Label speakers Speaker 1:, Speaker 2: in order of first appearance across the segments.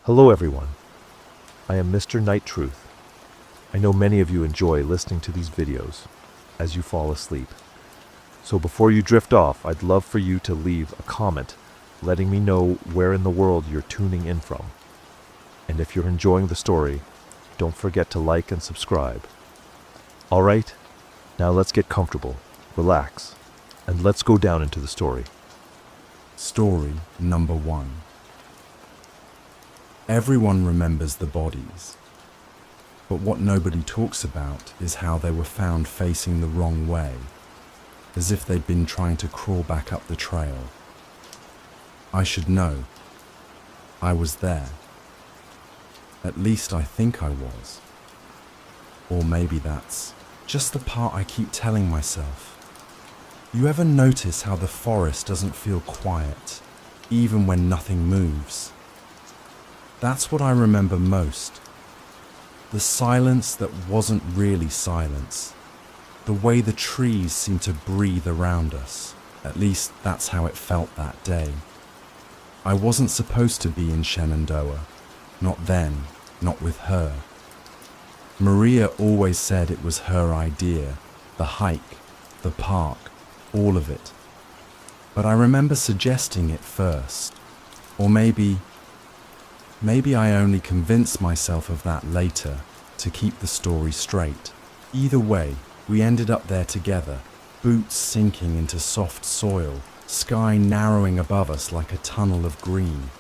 Speaker 1: Hello everyone, I am Mr. Night Truth. I know many of you enjoy listening to these videos as you fall asleep. So before you drift off, I'd love for you to leave a comment letting me know where in the world you're tuning in from. And if you're enjoying the story, don't forget to like and subscribe. Alright, now let's get comfortable, relax, and let's go down into the story.
Speaker 2: Story number 1. Everyone remembers the bodies, but what nobody talks about is how they were found facing the wrong way, as if they'd been trying to crawl back up the trail. I should know. I was there. At least I think I was. Or maybe that's just the part I keep telling myself. You ever notice how the forest doesn't feel quiet, even when nothing moves? That's what I remember most. The silence that wasn't really silence. The way the trees seemed to breathe around us. At least that's how it felt that day. I wasn't supposed to be in Shenandoah. Not then, not with her. Maria always said it was her idea. The hike, the park, all of it. But I remember suggesting it first. Or maybe I only convinced myself of that later to keep the story straight. Either way, we ended up there together, boots sinking into soft soil, sky narrowing above us like a tunnel of green.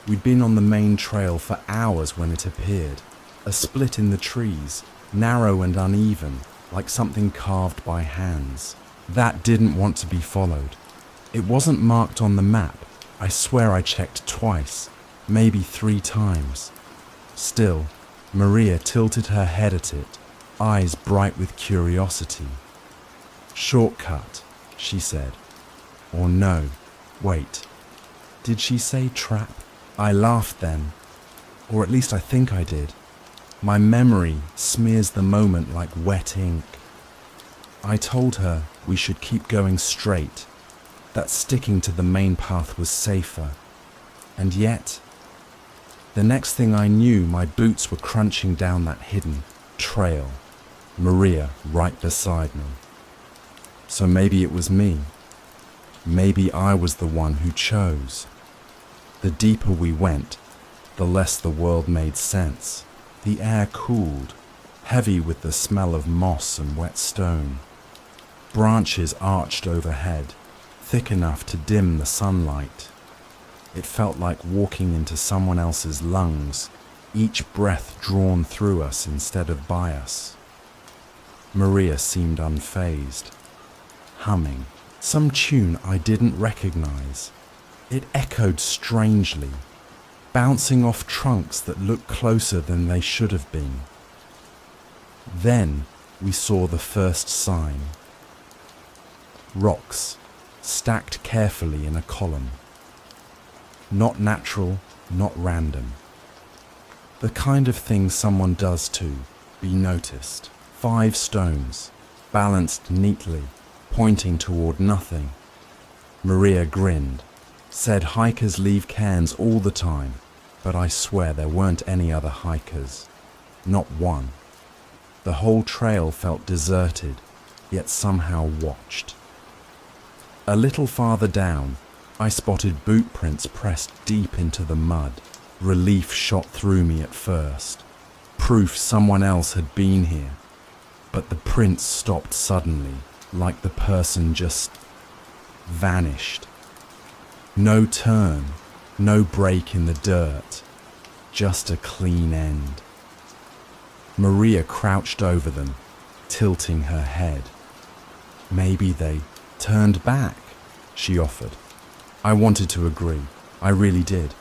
Speaker 2: We'd been on the main trail for hours when it appeared, a split in the trees, narrow and uneven, like something carved by hands. That didn't want to be followed. It wasn't marked on the map. I swear I checked twice. Maybe 3 times. Still, Maria tilted her head at it, eyes bright with curiosity. "Shortcut," she said. Or no, wait. Did she say trap? I laughed then. Or at least I think I did. My memory smears the moment like wet ink. I told her we should keep going straight, that sticking to the main path was safer. And yet, the next thing I knew, my boots were crunching down that hidden trail, Maria right beside me. So maybe it was me. Maybe I was the one who chose. The deeper we went, the less the world made sense. The air cooled, heavy with the smell of moss and wet stone. Branches arched overhead, thick enough to dim the sunlight. It felt like walking into someone else's lungs, each breath drawn through us instead of by us. Maria seemed unfazed, humming some tune I didn't recognize. It echoed strangely, bouncing off trunks that looked closer than they should have been. Then we saw the first sign. Rocks, stacked carefully in a column. Not natural, not random. The kind of thing someone does to be noticed. 5 stones, balanced neatly, pointing toward nothing. Maria grinned, said hikers leave cairns all the time, but I swear there weren't any other hikers. Not one. The whole trail felt deserted, yet somehow watched. A little farther down, I spotted boot prints pressed deep into the mud. Relief shot through me at first. Proof someone else had been here. But the prints stopped suddenly, like the person just vanished. No turn, no break in the dirt, just a clean end. Maria crouched over them, tilting her head. Maybe they turned back, she offered. I wanted to agree, I really did.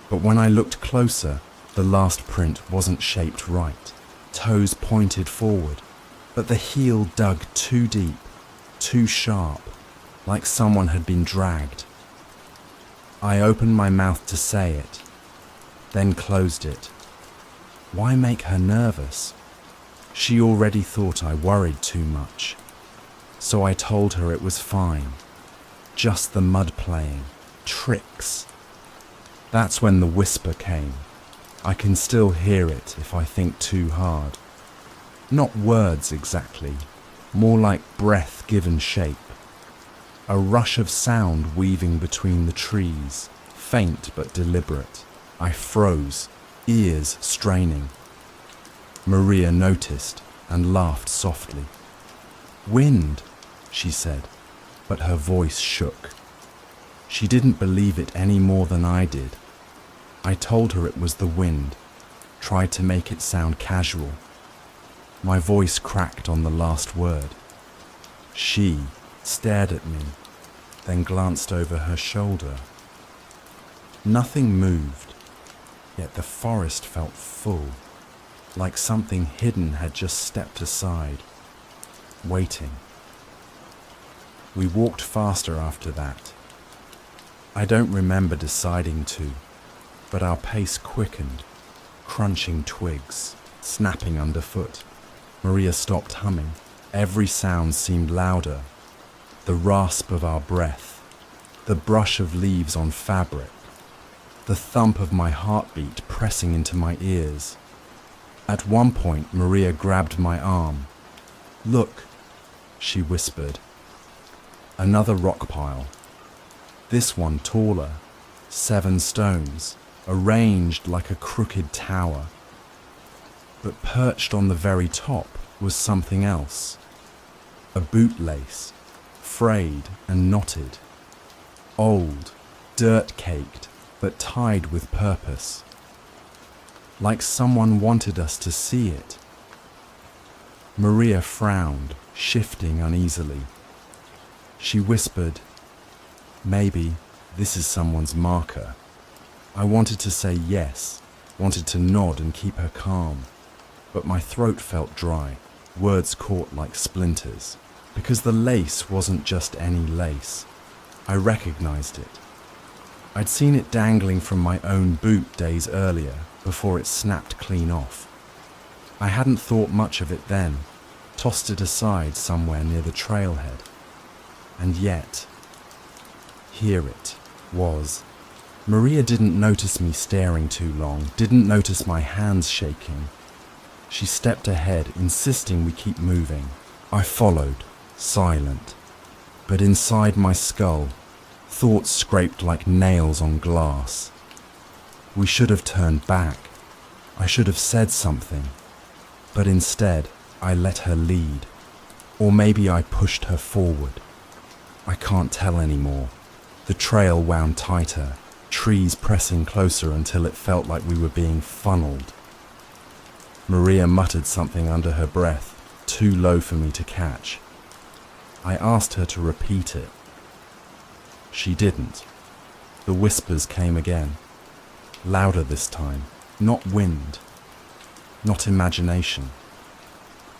Speaker 2: But when I looked closer, the last print wasn't shaped right. Toes pointed forward, but the heel dug too deep, too sharp, like someone had been dragged. I opened my mouth to say it, then closed it. Why make her nervous? She already thought I worried too much. So I told her it was fine. Just the mud playing. Tricks. That's when the whisper came. I can still hear it if I think too hard. Not words exactly, more like breath given shape. A rush of sound weaving between the trees, faint but deliberate. I froze, ears straining. Maria noticed and laughed softly. "Wind," she said, but her voice shook. She didn't believe it any more than I did. I told her it was the wind, tried to make it sound casual. My voice cracked on the last word. She stared at me, then glanced over her shoulder. Nothing moved, yet the forest felt full, like something hidden had just stepped aside, waiting. We walked faster after that. I don't remember deciding to, but our pace quickened, crunching twigs, snapping underfoot. Maria stopped humming. Every sound seemed louder. The rasp of our breath, the brush of leaves on fabric, the thump of my heartbeat pressing into my ears. At one point, Maria grabbed my arm. "Look," she whispered. Another rock pile. This one taller, 7 stones, arranged like a crooked tower. But perched on the very top was something else. A bootlace, frayed and knotted. Old, dirt-caked, but tied with purpose. Like someone wanted us to see it. Maria frowned, shifting uneasily. She whispered, "Maybe this is someone's marker." I wanted to say yes, wanted to nod and keep her calm, but my throat felt dry, words caught like splinters, because the lace wasn't just any lace. I recognized it. I'd seen it dangling from my own boot days earlier, before it snapped clean off. I hadn't thought much of it then, tossed it aside somewhere near the trailhead. And yet, here it was. Maria didn't notice me staring too long, didn't notice my hands shaking. She stepped ahead, insisting we keep moving. I followed, silent. But inside my skull, thoughts scraped like nails on glass. We should have turned back. I should have said something. But instead, I let her lead. Or maybe I pushed her forward. I can't tell anymore. The trail wound tighter, trees pressing closer until it felt like we were being funneled. Maria muttered something under her breath, too low for me to catch. I asked her to repeat it. She didn't. The whispers came again, louder this time, not wind, not imagination.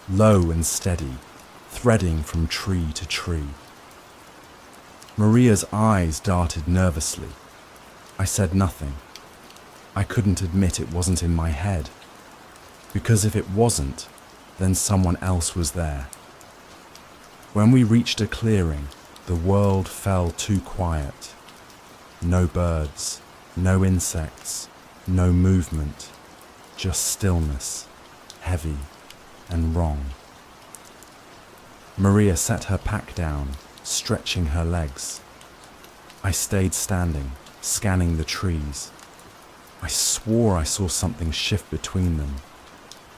Speaker 2: Low and steady, threading from tree to tree. Maria's eyes darted nervously. I said nothing. I couldn't admit it wasn't in my head. Because if it wasn't, then someone else was there. When we reached a clearing, the world fell too quiet. No birds, no insects, no movement, just stillness, heavy and wrong. Maria set her pack down, stretching her legs. I stayed standing, scanning the trees. I swore I saw something shift between them.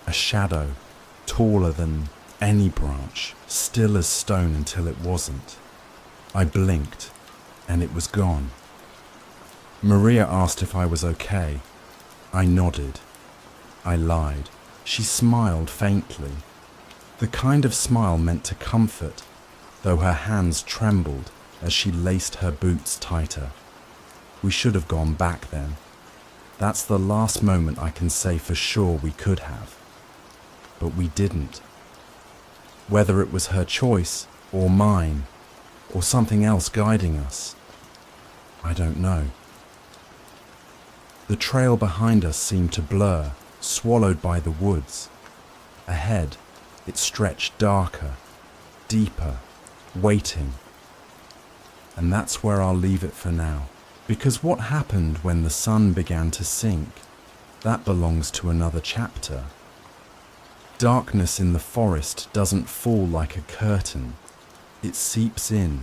Speaker 2: A shadow, taller than any branch, still as stone until it wasn't. I blinked, and it was gone. Maria asked if I was okay. I nodded. I lied. She smiled faintly. The kind of smile meant to comfort, though her hands trembled as she laced her boots tighter. We should have gone back then. That's the last moment I can say for sure we could have. But we didn't. Whether it was her choice, or mine, or something else guiding us, I don't know. The trail behind us seemed to blur, swallowed by the woods. Ahead, it stretched darker, deeper, waiting. And that's where I'll leave it for now. Because what happened when the sun began to sink? That belongs to another chapter. Darkness in the forest doesn't fall like a curtain. It seeps in,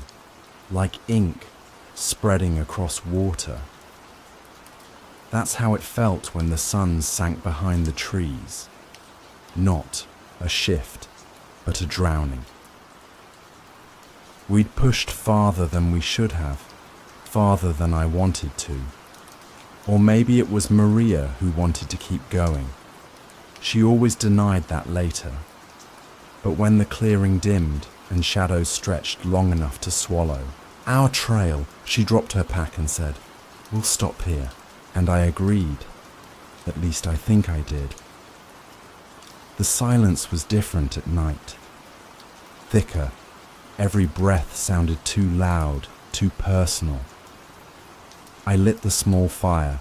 Speaker 2: like ink spreading across water. That's how it felt when the sun sank behind the trees. Not a shift, but a drowning. We'd pushed farther than we should have, farther than I wanted to. Or maybe it was Maria who wanted to keep going. She always denied that later. But when the clearing dimmed and shadows stretched long enough to swallow our trail, she dropped her pack and said, "We'll stop here." And I agreed. At least I think I did. The silence was different at night. Thicker. Every breath sounded too loud, too personal. I lit the small fire,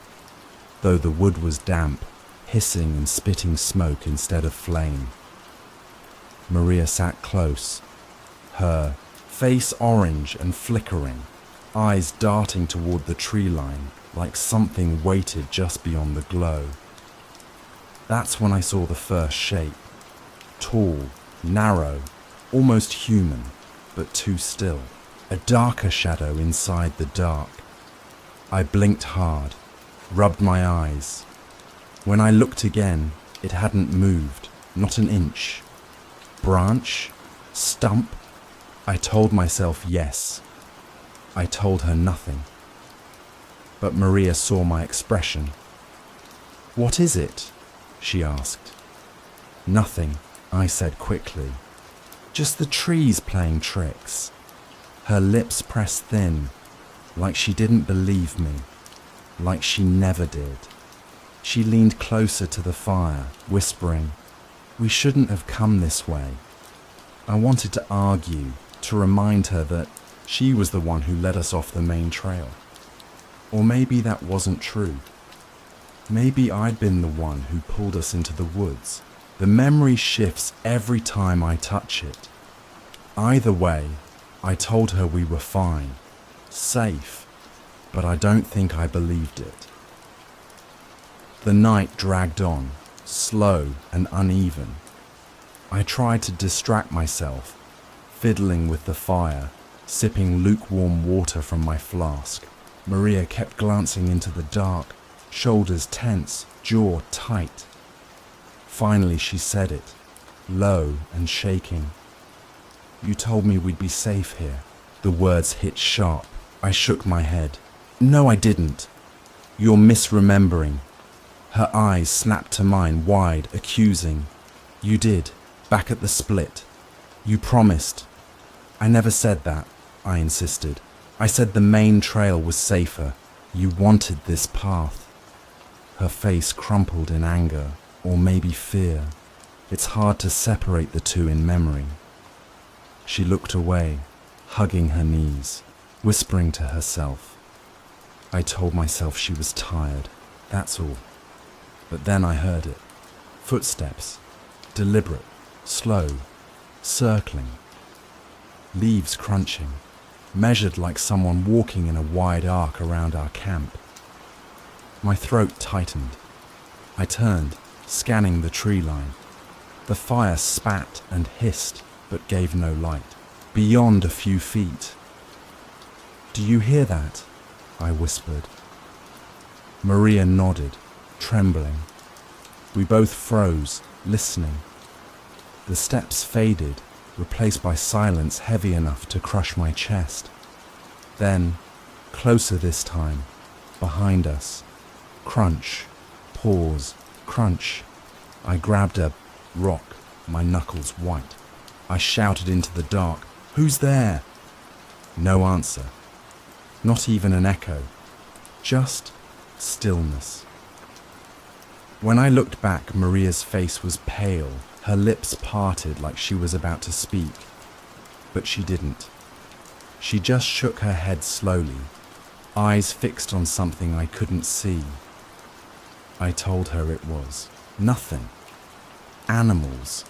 Speaker 2: though the wood was damp, hissing and spitting smoke instead of flame. Maria sat close, her face orange and flickering, eyes darting toward the tree line like something waited just beyond the glow. That's when I saw the first shape. Tall, narrow, almost human, but too still. A darker shadow inside the dark. I blinked hard, rubbed my eyes. When I looked again, it hadn't moved, not an inch. Branch? Stump? I told myself yes. I told her nothing. But Maria saw my expression. "What is it?" she asked. "Nothing," I said quickly. "Just the trees playing tricks." Her lips pressed thin, like she didn't believe me, like she never did. She leaned closer to the fire, whispering, "We shouldn't have come this way." I wanted to argue, to remind her that she was the one who led us off the main trail. Or maybe that wasn't true. Maybe I'd been the one who pulled us into the woods. The memory shifts every time I touch it. Either way, I told her we were fine, safe, but I don't think I believed it. The night dragged on, slow and uneven. I tried to distract myself, fiddling with the fire, sipping lukewarm water from my flask. Maria kept glancing into the dark, shoulders tense, jaw tight. Finally she said it, low and shaking. "You told me we'd be safe here." The words hit sharp. I shook my head. "No, I didn't. You're misremembering." Her eyes snapped to mine wide, accusing. "You did, back at the split. You promised." "I never said that," I insisted. "I said the main trail was safer. You wanted this path." Her face crumpled in anger, or maybe fear. It's hard to separate the two in memory. She looked away, hugging her knees, whispering to herself. I told myself she was tired, that's all. But then I heard it. Footsteps, deliberate, slow, circling. Leaves crunching, measured like someone walking in a wide arc around our camp. My throat tightened. I turned, scanning the tree line. The fire spat and hissed, but gave no light. Beyond a few feet. "Do you hear that?" I whispered. Maria nodded, trembling. We both froze, listening. The steps faded, replaced by silence heavy enough to crush my chest. Then, closer this time, behind us. Crunch, pause, crunch. I grabbed a rock, my knuckles white. I shouted into the dark, "Who's there?" No answer. Not even an echo. Just stillness. When I looked back, Maria's face was pale, her lips parted like she was about to speak. But she didn't. She just shook her head slowly, eyes fixed on something I couldn't see. I told her it was nothing. Animals.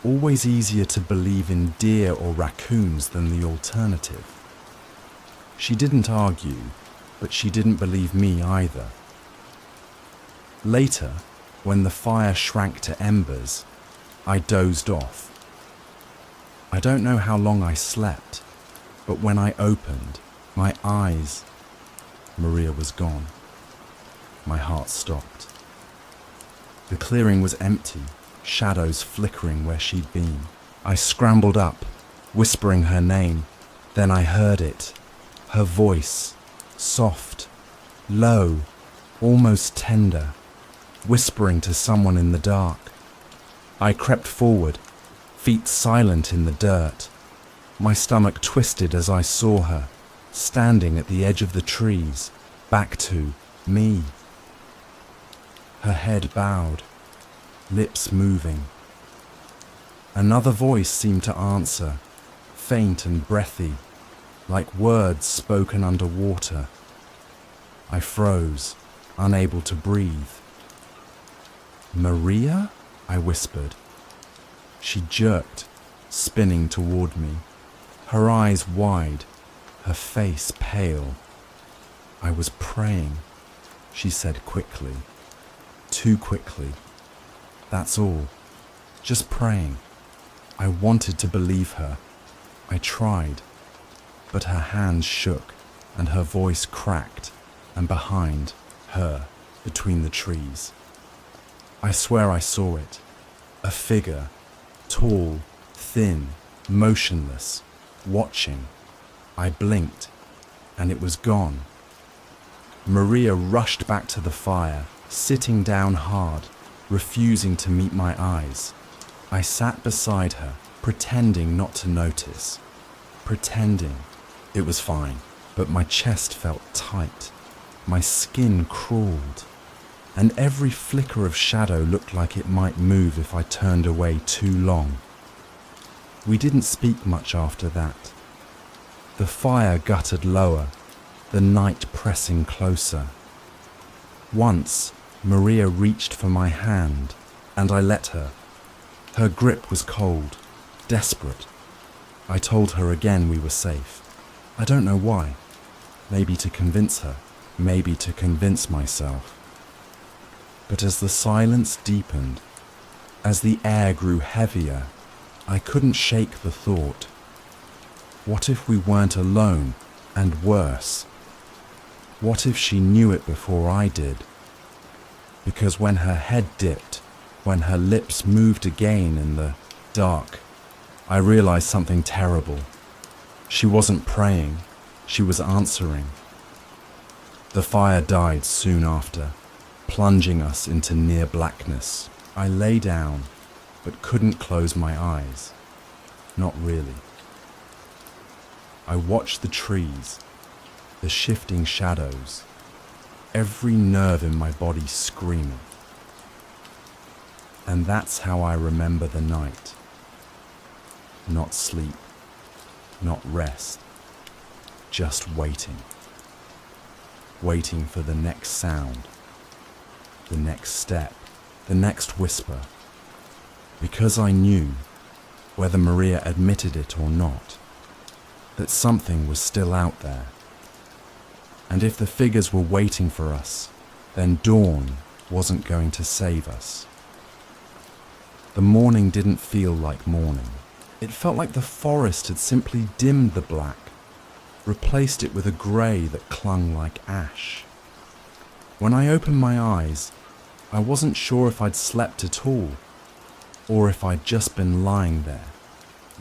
Speaker 2: Always easier to believe in deer or raccoons than the alternative. She didn't argue, but she didn't believe me either. Later, when the fire shrank to embers, I dozed off. I don't know how long I slept, but when I opened my eyes, Maria was gone. My heart stopped. The clearing was empty, shadows flickering where she'd been. I scrambled up, whispering her name. Then I heard it, her voice, soft, low, almost tender, whispering to someone in the dark. I crept forward, feet silent in the dirt. My stomach twisted as I saw her, standing at the edge of the trees, back to me. Her head bowed, lips moving. Another voice seemed to answer, faint and breathy, like words spoken underwater. I froze, unable to breathe. "Maria?" I whispered. She jerked, spinning toward me, her eyes wide, her face pale. "I was praying," she said quickly. Too quickly. That's all. Just praying. I wanted to believe her. I tried, but her hands shook and her voice cracked, and behind her, between the trees, I swear I saw it. A figure, tall, thin, motionless, watching. I blinked, and it was gone. Maria rushed back to the fire, sitting down hard, refusing to meet my eyes. I sat beside her, pretending not to notice. Pretending it was fine, but my chest felt tight. My skin crawled, and every flicker of shadow looked like it might move if I turned away too long. We didn't speak much after that. The fire guttered lower, the night pressing closer. Once, Maria reached for my hand, and I let her. Her grip was cold, desperate. I told her again we were safe. I don't know why. Maybe to convince her, maybe to convince myself. But as the silence deepened, as the air grew heavier, I couldn't shake the thought. What if we weren't alone, and worse? What if she knew it before I did? Because when her head dipped, when her lips moved again in the dark, I realized something terrible. She wasn't praying, she was answering. The fire died soon after, plunging us into near blackness. I lay down, but couldn't close my eyes. Not really. I watched the trees, the shifting shadows, every nerve in my body screaming. And that's how I remember the night. Not sleep, not rest, just waiting. Waiting for the next sound, the next step, the next whisper. Because I knew, whether Maria admitted it or not, that something was still out there. And if the figures were waiting for us, then dawn wasn't going to save us. The morning didn't feel like morning. It felt like the forest had simply dimmed the black, replaced it with a grey that clung like ash. When I opened my eyes, I wasn't sure if I'd slept at all, or if I'd just been lying there,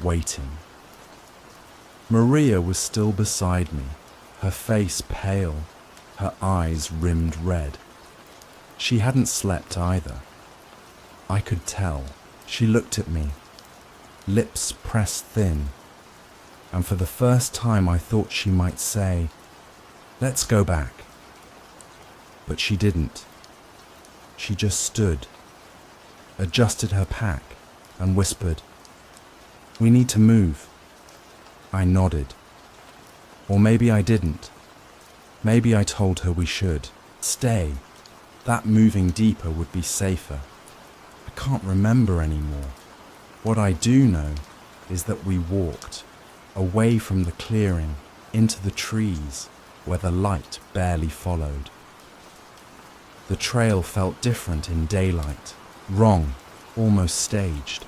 Speaker 2: waiting. Maria was still beside me, her face pale, her eyes rimmed red. She hadn't slept either. I could tell. She looked at me, lips pressed thin, and for the first time I thought she might say, "Let's go back." But she didn't. She just stood, adjusted her pack, and whispered, "We need to move." I nodded. Or maybe I didn't. Maybe I told her we should. Stay. That moving deeper would be safer. I can't remember anymore. What I do know is that we walked, away from the clearing, into the trees, where the light barely followed. The trail felt different in daylight, wrong, almost staged.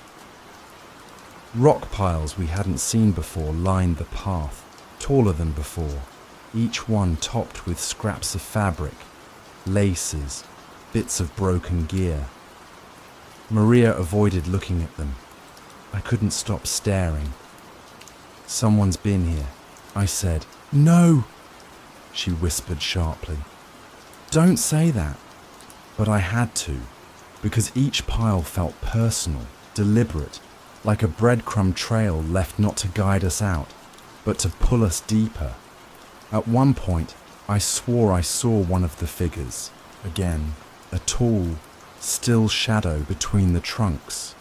Speaker 2: Rock piles we hadn't seen before lined the path, taller than before, each one topped with scraps of fabric, laces, bits of broken gear. Maria avoided looking at them. I couldn't stop staring. "Someone's been here," I said. "No," she whispered sharply. "Don't say that." But I had to, because each pile felt personal, deliberate, like a breadcrumb trail left not to guide us out, but to pull us deeper. At one point, I swore I saw one of the figures, again, a tall, still shadow between the trunks.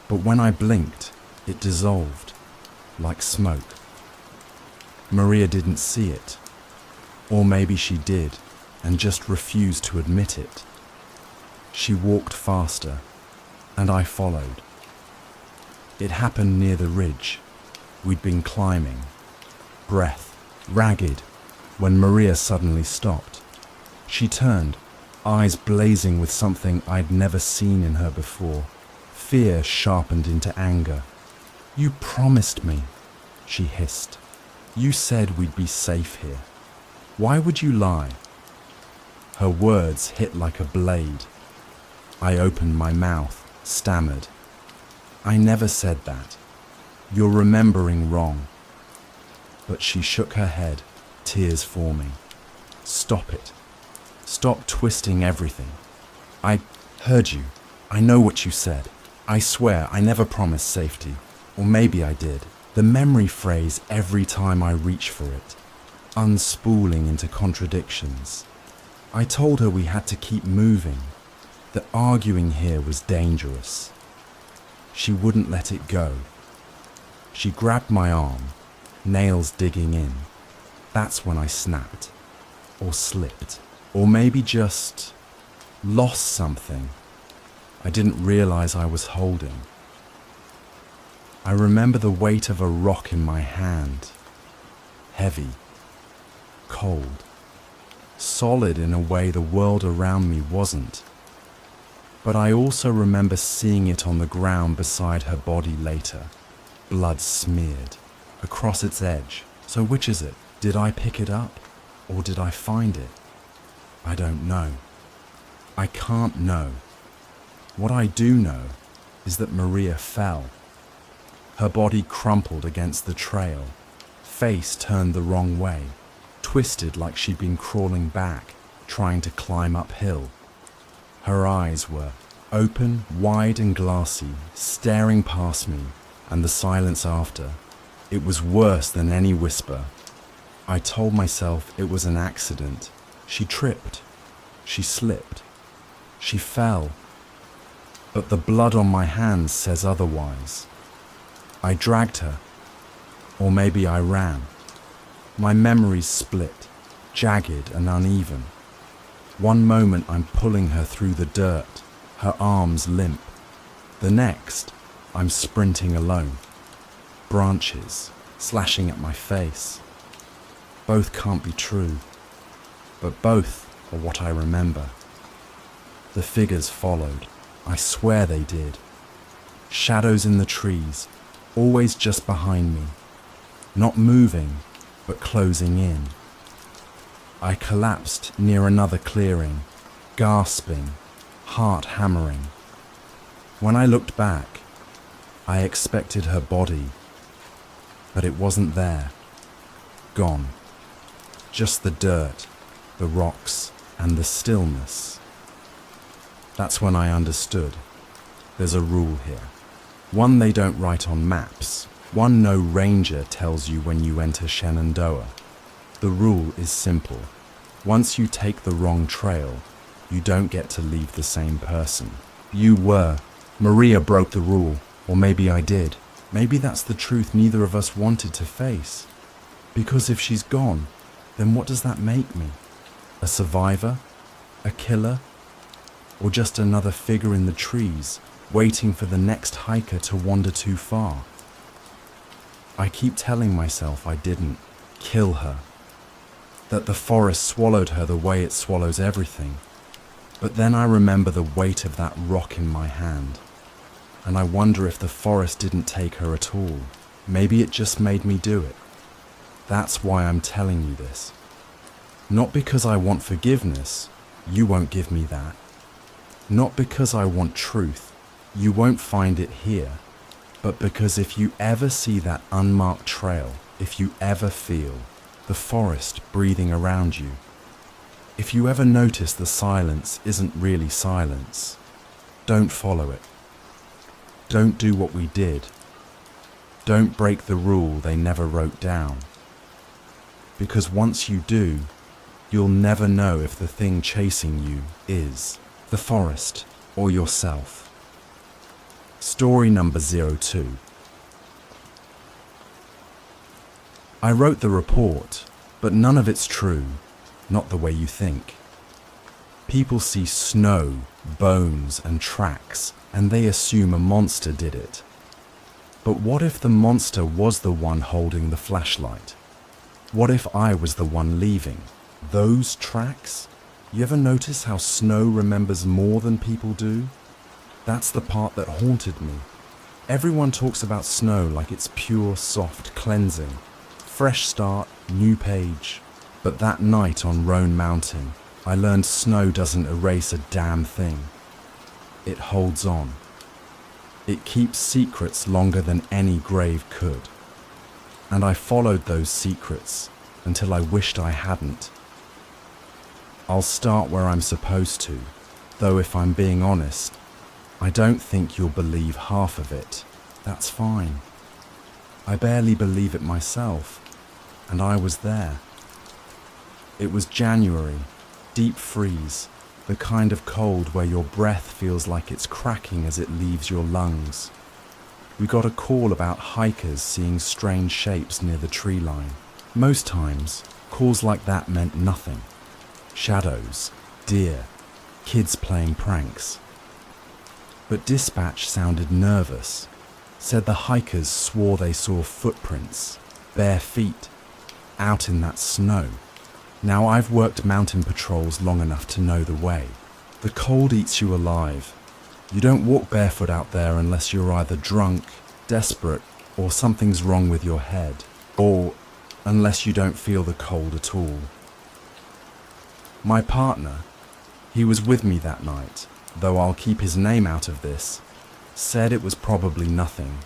Speaker 2: But when I blinked, it dissolved, like smoke. Maria didn't see it, or maybe she did, and just refused to admit it. She walked faster, and I followed. It happened near the ridge we'd been climbing, breath ragged, when Maria suddenly stopped. She turned, eyes blazing with something I'd never seen in her before, fear sharpened into anger. "You promised me," she hissed. "You said we'd be safe here. Why would you lie?" Her words hit like a blade. I opened my mouth, stammered. "I never said that. You're remembering wrong." But she shook her head, tears forming. "Stop it. Stop twisting everything. I heard you. I know what you said. I swear I never promised safety. Or maybe I did." The memory phrase every time I reach for it, unspooling into contradictions. I told her we had to keep moving, that arguing here was dangerous. She wouldn't let it go. She grabbed my arm, nails digging in. That's when I snapped, or slipped, or maybe just lost something I didn't realize I was holding. I remember the weight of a rock in my hand, heavy, cold, solid in a way the world around me wasn't. But I also remember seeing it on the ground beside her body later, blood smeared, across its edge. So which is it? Did I pick it up, or did I find it? I don't know. I can't know. What I do know is that Maria fell. Her body crumpled against the trail, face turned the wrong way, twisted like she'd been crawling back, trying to climb uphill. Her eyes were open, wide and glassy, staring past me, and the silence after. It was worse than any whisper. I told myself it was an accident. She tripped. She slipped. She fell. But the blood on my hands says otherwise. I dragged her. Or maybe I ran. My memories split, jagged and uneven. One moment I'm pulling her through the dirt, her arms limp. The next, I'm sprinting alone. Branches slashing at my face. Both can't be true, but both are what I remember. The figures followed. I swear they did. Shadows in the trees, always just behind me. Not moving, but closing in. I collapsed near another clearing, gasping, heart hammering. When I looked back, I expected her body, but it wasn't there. Gone. Just the dirt, the rocks, and the stillness. That's when I understood. There's a rule here. One they don't write on maps. One no ranger tells you when you enter Shenandoah. The rule is simple. Once you take the wrong trail, you don't get to leave the same person. You were. Maria broke the rule. Or maybe I did. Maybe that's the truth neither of us wanted to face. Because if she's gone, then what does that make me? A survivor? A killer? Or just another figure in the trees, waiting for the next hiker to wander too far? I keep telling myself I didn't kill her. That the forest swallowed her the way it swallows everything. But then I remember the weight of that rock in my hand, and I wonder if the forest didn't take her at all. Maybe it just made me do it. That's why I'm telling you this. Not because I want forgiveness, you won't give me that. Not because I want truth, you won't find it here. But because if you ever see that unmarked trail, if you ever feel the forest breathing around you, if you ever notice the silence isn't really silence, don't follow it. Don't do what we did. Don't break the rule they never wrote down. Because once you do, you'll never know if the thing chasing you is the forest or yourself. Story number 02. I wrote the report, but none of it's true, not the way you think. People see snow, bones, and tracks, and they assume a monster did it. But what if the monster was the one holding the flashlight? What if I was the one leaving? Those tracks? You ever notice how snow remembers more than people do? That's the part that haunted me. Everyone talks about snow like it's pure, soft cleansing. Fresh start, new page. But that night on Roan Mountain, I learned snow doesn't erase a damn thing. It holds on. It keeps secrets longer than any grave could. And I followed those secrets until I wished I hadn't. I'll start where I'm supposed to, though if I'm being honest, I don't think you'll believe half of it. That's fine. I barely believe it myself, and I was there. It was January, deep freeze, the kind of cold where your breath feels like it's cracking as it leaves your lungs. We got a call about hikers seeing strange shapes near the tree line. Most times, calls like that meant nothing. Shadows, deer, kids playing pranks. But dispatch sounded nervous, said the hikers swore they saw footprints, bare feet, out in that snow. Now I've worked mountain patrols long enough to know the way. The cold eats you alive. You don't walk barefoot out there unless you're either drunk, desperate, or something's wrong with your head, or unless you don't feel the cold at all. My partner, he was with me that night, though I'll keep his name out of this, said it was probably nothing.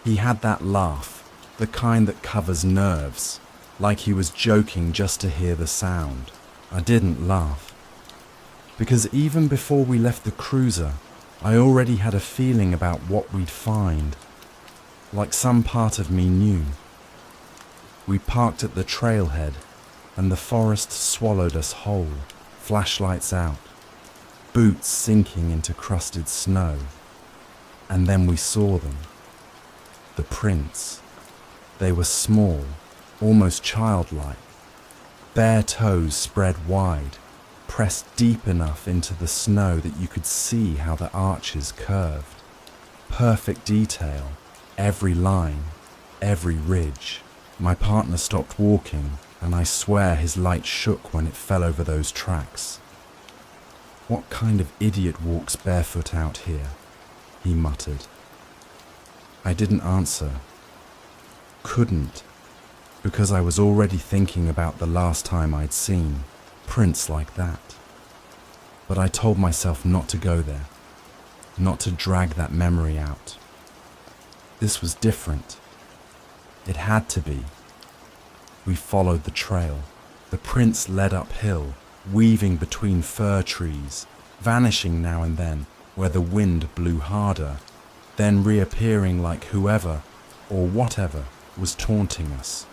Speaker 2: He had that laugh, the kind that covers nerves, like he was joking just to hear the sound. I didn't laugh. Because even before we left the cruiser, I already had a feeling about what we'd find. Like some part of me knew. We parked at the trailhead, and the forest swallowed us whole, flashlights out, boots sinking into crusted snow. And then we saw them. The prints. They were small, almost childlike, bare toes spread wide, pressed deep enough into the snow that you could see how the arches curved. Perfect detail, every line, every ridge. My partner stopped walking, and I swear his light shook when it fell over those tracks. "What kind of idiot walks barefoot out here?" he muttered. I didn't answer. Couldn't. Because I was already thinking about the last time I'd seen prints like that. But I told myself not to go there, not to drag that memory out. This was different. It had to be. We followed the trail. The prints led uphill, weaving between fir trees, vanishing now and then where the wind blew harder, then reappearing like whoever or whatever was taunting us.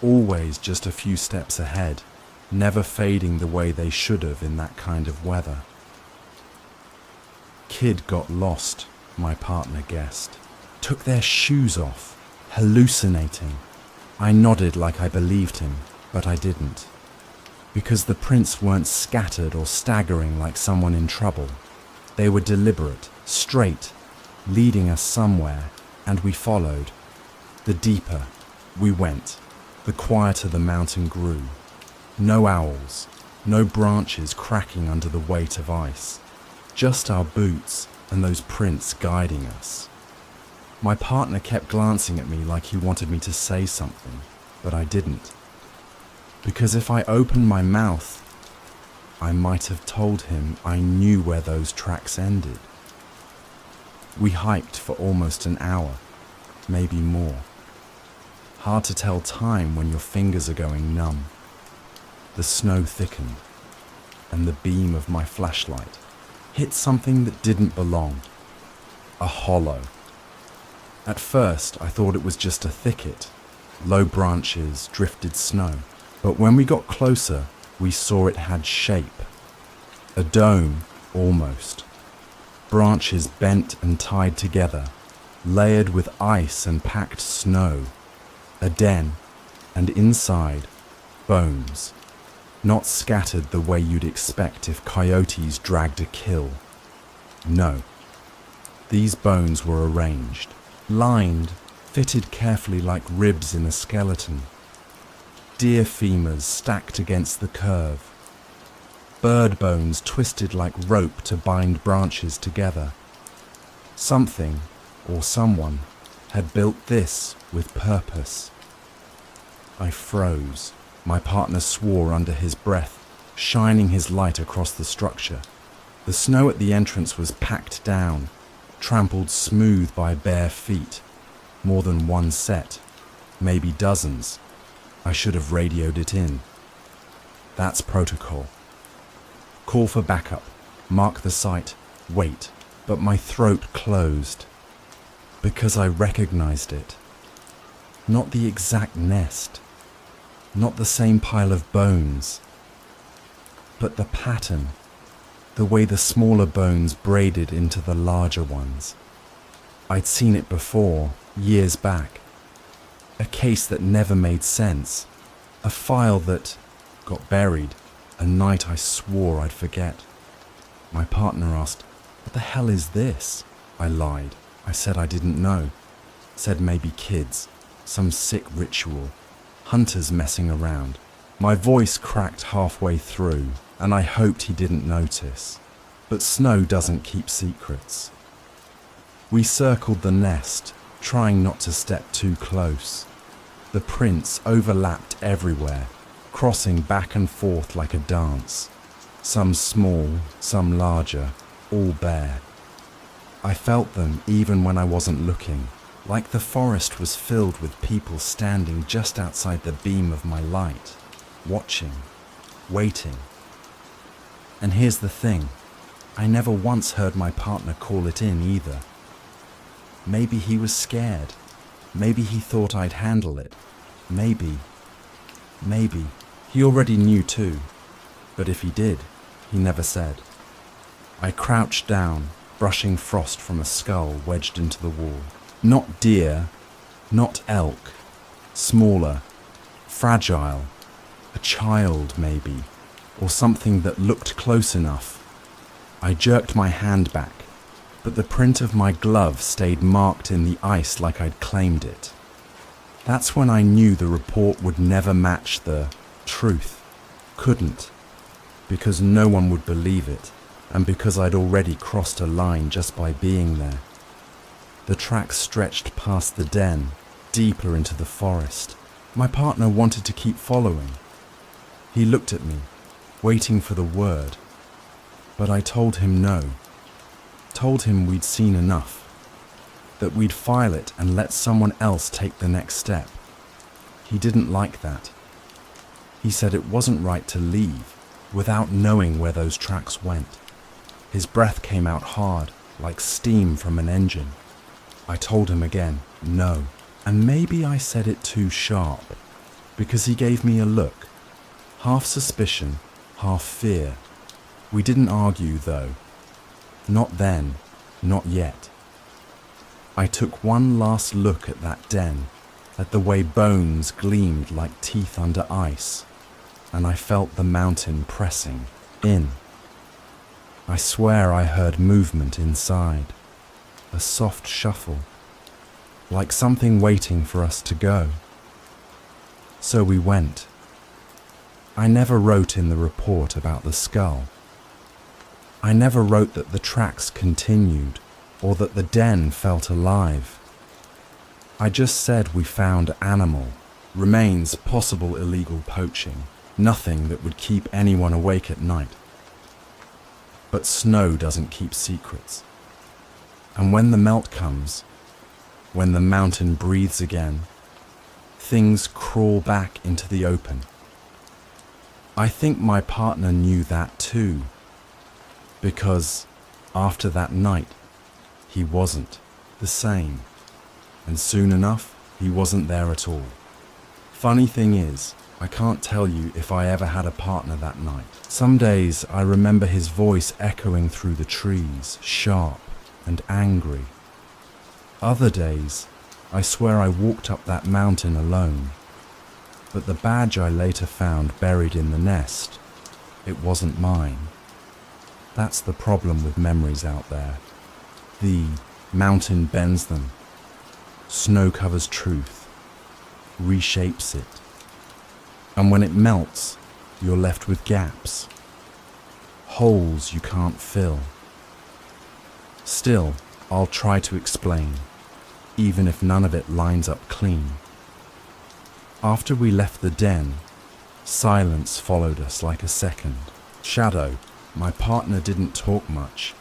Speaker 2: Always just a few steps ahead, never fading the way they should have in that kind of weather. Kid got lost, my partner guessed. Took their shoes off, hallucinating. I nodded like I believed him, but I didn't. Because the prints weren't scattered or staggering like someone in trouble. They were deliberate, straight, leading us somewhere, and we followed. The deeper we went, the quieter the mountain grew. No owls, No branches cracking under the weight of ice. Just our boots and those prints guiding us. My partner kept glancing at me like he wanted me to say something, but I didn't. Because if I opened my mouth, I might have told him I knew where those tracks ended. We hiked for almost an hour, maybe more. Hard to tell time when your fingers are going numb. The snow thickened, and the beam of my flashlight hit something that didn't belong. A hollow. At first, I thought it was just a thicket, low branches, drifted snow. But when we got closer, we saw it had shape. A dome, almost. Branches bent and tied together, layered with ice and packed snow. A den, and inside, bones. Not scattered the way you'd expect if coyotes dragged a kill. No. These bones were arranged, lined, fitted carefully like ribs in a skeleton. Deer femurs stacked against the curve. Bird bones twisted like rope to bind branches together. Something, or someone, had built this with purpose. I froze. My partner swore under his breath, shining his light across the structure. The snow at the entrance was packed down, trampled smooth by bare feet. More than one set, maybe dozens. I should have radioed it in. That's protocol. Call for backup, mark the site, wait, but my throat closed. Because I recognized it. Not the exact nest, not the same pile of bones, but the pattern, the way the smaller bones braided into the larger ones. I'd seen it before, years back. A case that never made sense. A file that got buried, a night I swore I'd forget. My partner asked, "What the hell is this?" I lied. I said I didn't know. Said maybe kids, some sick ritual, hunters messing around. My voice cracked halfway through, and I hoped he didn't notice. But snow doesn't keep secrets. We circled the nest, trying not to step too close. The prints overlapped everywhere, crossing back and forth like a dance. Some small, some larger, all bare. I felt them even when I wasn't looking, like the forest was filled with people standing just outside the beam of my light, watching, waiting. And here's the thing, I never once heard my partner call it in either. Maybe he was scared. Maybe he thought I'd handle it. Maybe. He already knew too. But if he did, he never said. I crouched down, brushing frost from a skull wedged into the wall. Not deer, not elk. Smaller, fragile. A child, maybe. Or something that looked close enough. I jerked my hand back, but the print of my glove stayed marked in the ice like I'd claimed it. That's when I knew the report would never match the truth. Couldn't. Because no one would believe it, and because I'd already crossed a line just by being there. The tracks stretched past the den, deeper into the forest. My partner wanted to keep following. He looked at me, waiting for the word. But I told him no. Told him we'd seen enough. That we'd file it and let someone else take the next step. He didn't like that. He said it wasn't right to leave without knowing where those tracks went. His breath came out hard, like steam from an engine. I told him again, no. And maybe I said it too sharp, because he gave me a look. Half suspicion, half fear. We didn't argue, though. Not then, not yet. I took one last look at that den, at the way bones gleamed like teeth under ice, and I felt the mountain pressing in. I swear I heard movement inside, a soft shuffle, like something waiting for us to go. So we went. I never wrote in the report about the skull. I never wrote that the tracks continued or that the den felt alive. I just said we found animal, remains, possible illegal poaching, nothing that would keep anyone awake at night. But snow doesn't keep secrets. And when the melt comes, when the mountain breathes again, things crawl back into the open. I think my partner knew that too, because after that night, he wasn't the same, and soon enough, he wasn't there at all. Funny thing is, I can't tell you if I ever had a partner that night. Some days I remember his voice echoing through the trees, sharp and angry. Other days, I swear I walked up that mountain alone. But the badge I later found buried in the nest, it wasn't mine. That's the problem with memories out there. The mountain bends them. Snow covers truth, reshapes it. And when it melts, you're left with gaps, holes you can't fill. Still, I'll try to explain, even if none of it lines up clean. After we left the den, silence followed us like a second. Shadow, my partner, didn't talk much,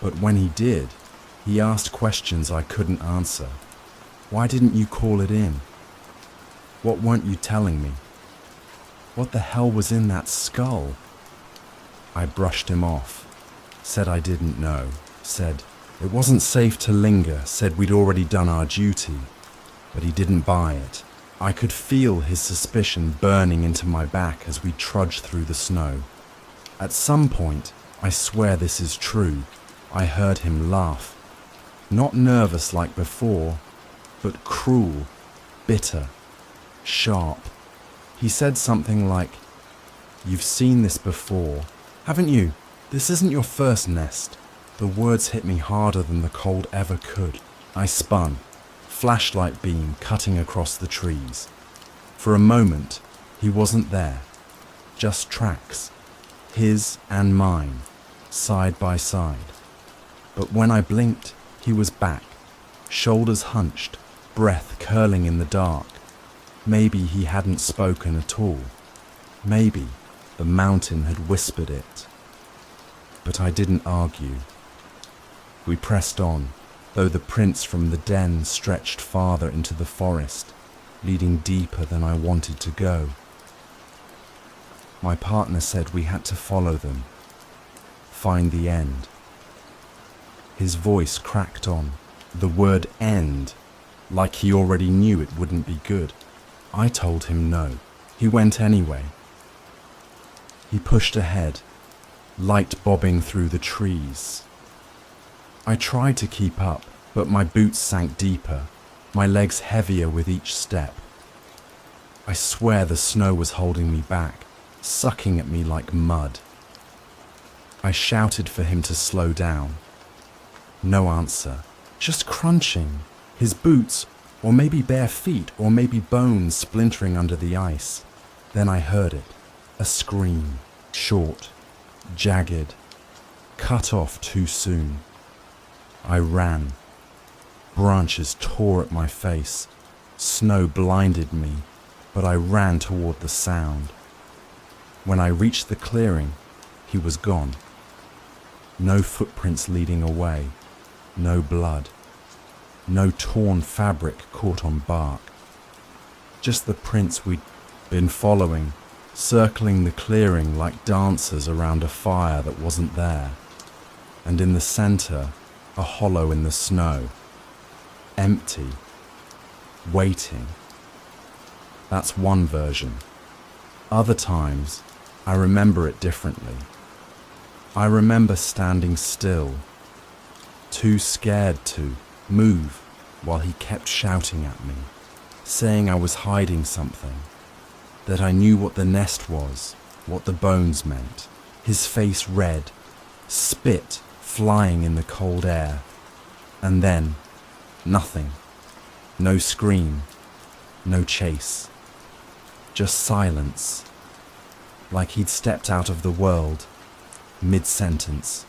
Speaker 2: but when he did, he asked questions I couldn't answer. Why didn't you call it in? What weren't you telling me? What the hell was in that skull? I brushed him off, said I didn't know, said it wasn't safe to linger, said we'd already done our duty, but he didn't buy it. I could feel his suspicion burning into my back as we trudged through the snow. At some point, I swear this is true, I heard him laugh. Not nervous like before, but cruel, bitter, sharp. He said something like, "You've seen this before, haven't you? This isn't your first nest." The words hit me harder than the cold ever could. I spun, flashlight beam cutting across the trees. For a moment, he wasn't there, just tracks, his and mine, side by side. But when I blinked, he was back, shoulders hunched, breath curling in the dark. Maybe he hadn't spoken at all. Maybe the mountain had whispered it. But I didn't argue. We pressed on, though the prints from the den stretched farther into the forest, leading deeper than I wanted to go. My partner said we had to follow them, find the end. His voice cracked on, the word end, like he already knew it wouldn't be good. I told him no. He went anyway. He pushed ahead, light bobbing through the trees. I tried to keep up, but my boots sank deeper, my legs heavier with each step. I swear the snow was holding me back, sucking at me like mud. I shouted for him to slow down. No answer, just crunching, his boots, or maybe bare feet, or maybe bones splintering under the ice. Then I heard it, a scream, short, jagged, cut off too soon. I ran. Branches tore at my face. Snow blinded me, but I ran toward the sound. When I reached the clearing, he was gone. No footprints leading away, no blood, no torn fabric caught on bark. Just the prints we'd been following, circling the clearing like dancers around a fire that wasn't there. And in the center, a hollow in the snow, empty, waiting. That's one version. Other times, I remember it differently. I remember standing still, too scared to move while he kept shouting at me, saying I was hiding something, that I knew what the nest was, what the bones meant. His face red, spit flying in the cold air. And then, nothing. No scream, no chase. Just silence. like he'd stepped out of the world, mid-sentence.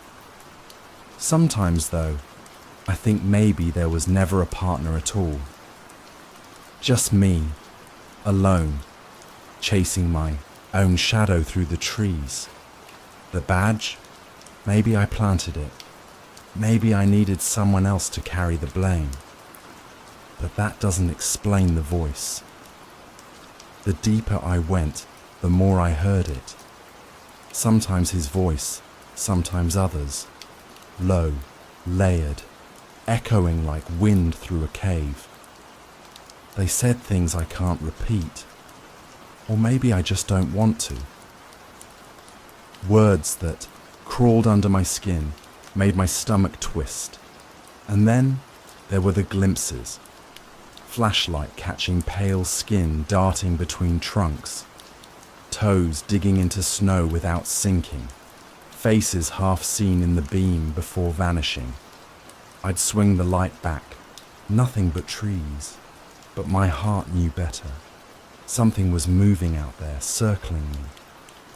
Speaker 2: Sometimes, though, I think maybe there was never a partner at all. Just me, alone, chasing my own shadow through the trees. The badge? Maybe I planted it. Maybe I needed someone else to carry the blame. But that doesn't explain the voice. The deeper I went, the more I heard it. Sometimes his voice, sometimes others. Low, layered, echoing like wind through a cave. They said things I can't repeat. Or maybe I just don't want to. Words that crawled under my skin, made my stomach twist. And then there were the glimpses. Flashlight catching pale skin darting between trunks. Toes digging into snow without sinking. Faces half seen in the beam before vanishing. I'd swing the light back. Nothing but trees. But my heart knew better. Something was moving out there, circling me.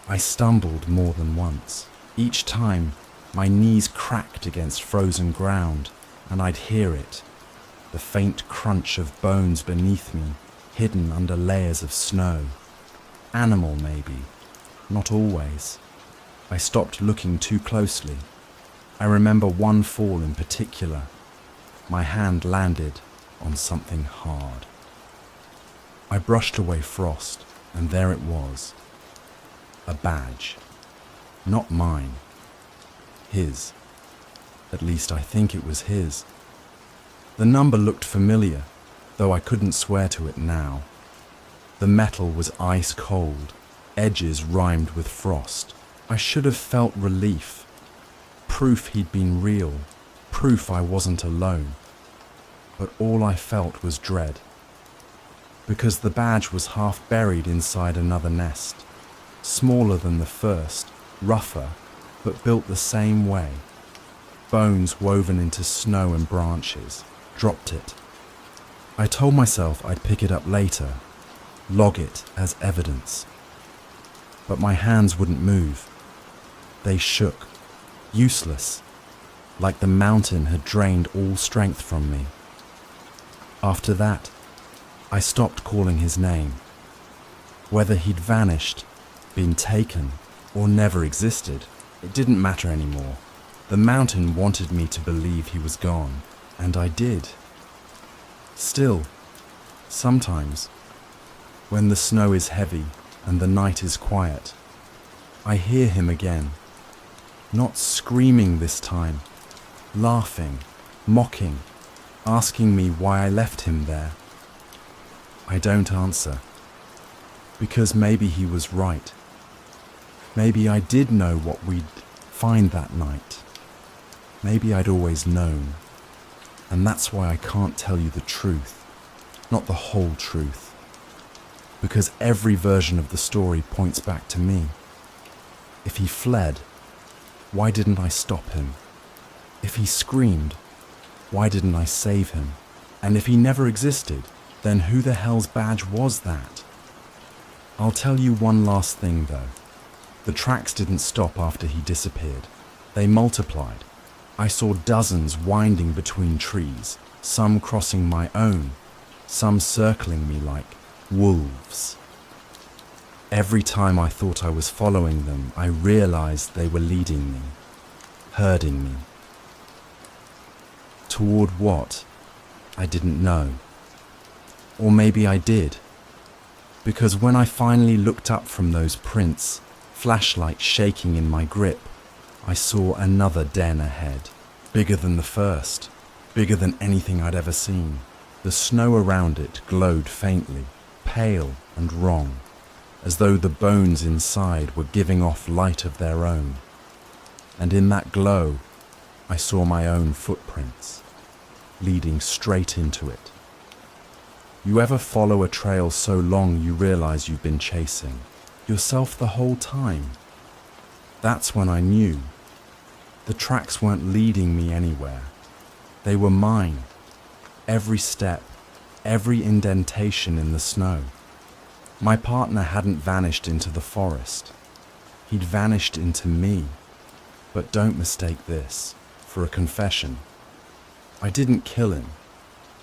Speaker 2: I stumbled more than once. Each time, my knees cracked against frozen ground, and I'd hear it. The faint crunch of bones beneath me, hidden under layers of snow. Animal, maybe. Not always. I stopped looking too closely. I remember one fall in particular. My hand landed on something hard. I brushed away frost, and there it was. A badge. Not mine. His. At least I think it was his. The number looked familiar, though I couldn't swear to it now. The metal was ice cold, edges rimed with frost. I should have felt relief. Proof he'd been real. Proof I wasn't alone. But all I felt was dread. Because the badge was half buried inside another nest. Smaller than the first, rougher, but built the same way. Bones woven into snow and branches. Dropped it. I told myself I'd pick it up later, log it as evidence. But my hands wouldn't move. They shook, useless, like the mountain had drained all strength from me. After that, I stopped calling his name. Whether he'd vanished, been taken, or never existed, it didn't matter anymore. The mountain wanted me to believe he was gone, and I did. Still, sometimes, when the snow is heavy and the night is quiet, I hear him again. Not screaming this time, laughing, mocking, asking me why I left him there. I don't answer, because maybe he was right. Maybe I did know what we'd find that night. Maybe I'd always known. And that's why I can't tell you the truth, not the whole truth. Because every version of the story points back to me. If he fled, why didn't I stop him? If he screamed, why didn't I save him? And if he never existed, then who the hell's badge was that? I'll tell you one last thing though. The tracks didn't stop after he disappeared. They multiplied. I saw dozens winding between trees, some crossing my own, some circling me like wolves. Every time I thought I was following them, I realized they were leading me, herding me. Toward what? I didn't know. Or maybe I did. Because when I finally looked up from those prints, flashlight shaking in my grip, I saw another den ahead, bigger than the first, bigger than anything I'd ever seen. The snow around it glowed faintly, pale and wrong, as though the bones inside were giving off light of their own. And in that glow, I saw my own footprints, leading straight into it. You ever follow a trail so long you realize you've been chasing yourself the whole time? That's when I knew. The tracks weren't leading me anywhere. They were mine. Every step, every indentation in the snow. My partner hadn't vanished into the forest. He'd vanished into me. But don't mistake this for a confession. I didn't kill him.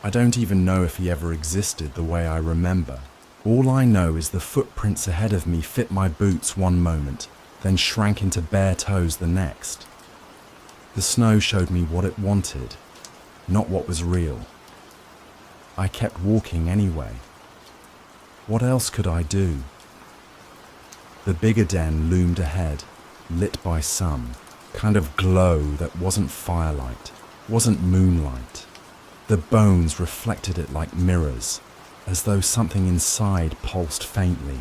Speaker 2: I don't even know if he ever existed the way I remember. All I know is the footprints ahead of me fit my boots one moment, then shrank into bare toes the next. The snow showed me what it wanted, not what was real. I kept walking anyway. What else could I do? The bigger den loomed ahead, lit by some kind of glow that wasn't firelight, wasn't moonlight. The bones reflected it like mirrors, as though something inside pulsed faintly,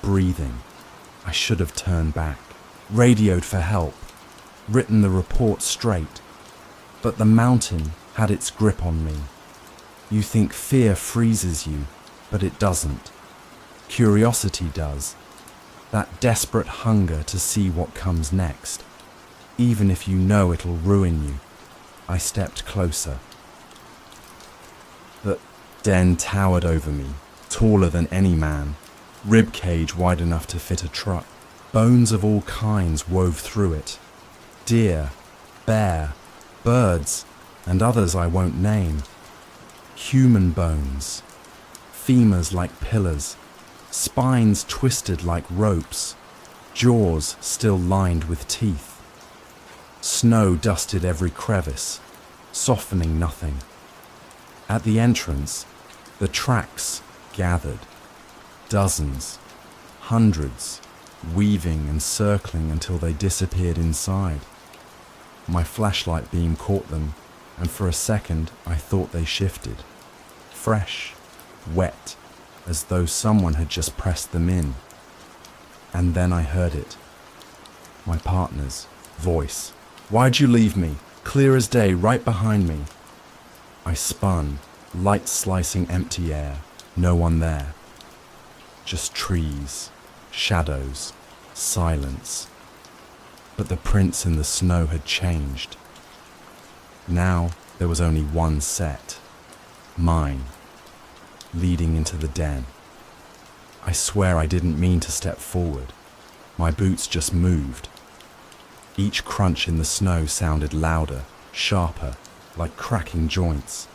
Speaker 2: breathing. I should have turned back, radioed for help, written the report straight. But the mountain had its grip on me. You think fear freezes you, but it doesn't. Curiosity does. That desperate hunger to see what comes next. Even if you know it'll ruin you. I stepped closer. The den towered over me, taller than any man, rib cage wide enough to fit a truck. Bones of all kinds wove through it. Deer, bear, birds, and others I won't name. Human bones, femurs like pillars, spines twisted like ropes, jaws still lined with teeth. Snow dusted every crevice, softening nothing. At the entrance, the tracks gathered. Dozens, hundreds, weaving and circling until they disappeared inside. My flashlight beam caught them, and for a second I thought they shifted. Fresh, wet, as though someone had just pressed them in. And then I heard it. My partner's voice. "Why'd you leave me? Clear as day, right behind me." I spun, light slicing empty air. No one there. Just trees, shadows, silence. But the prints in the snow had changed. Now there was only one set. Mine. Leading into the den. I swear I didn't mean to step forward. My boots just moved. Each crunch in the snow sounded louder, sharper, like cracking joints.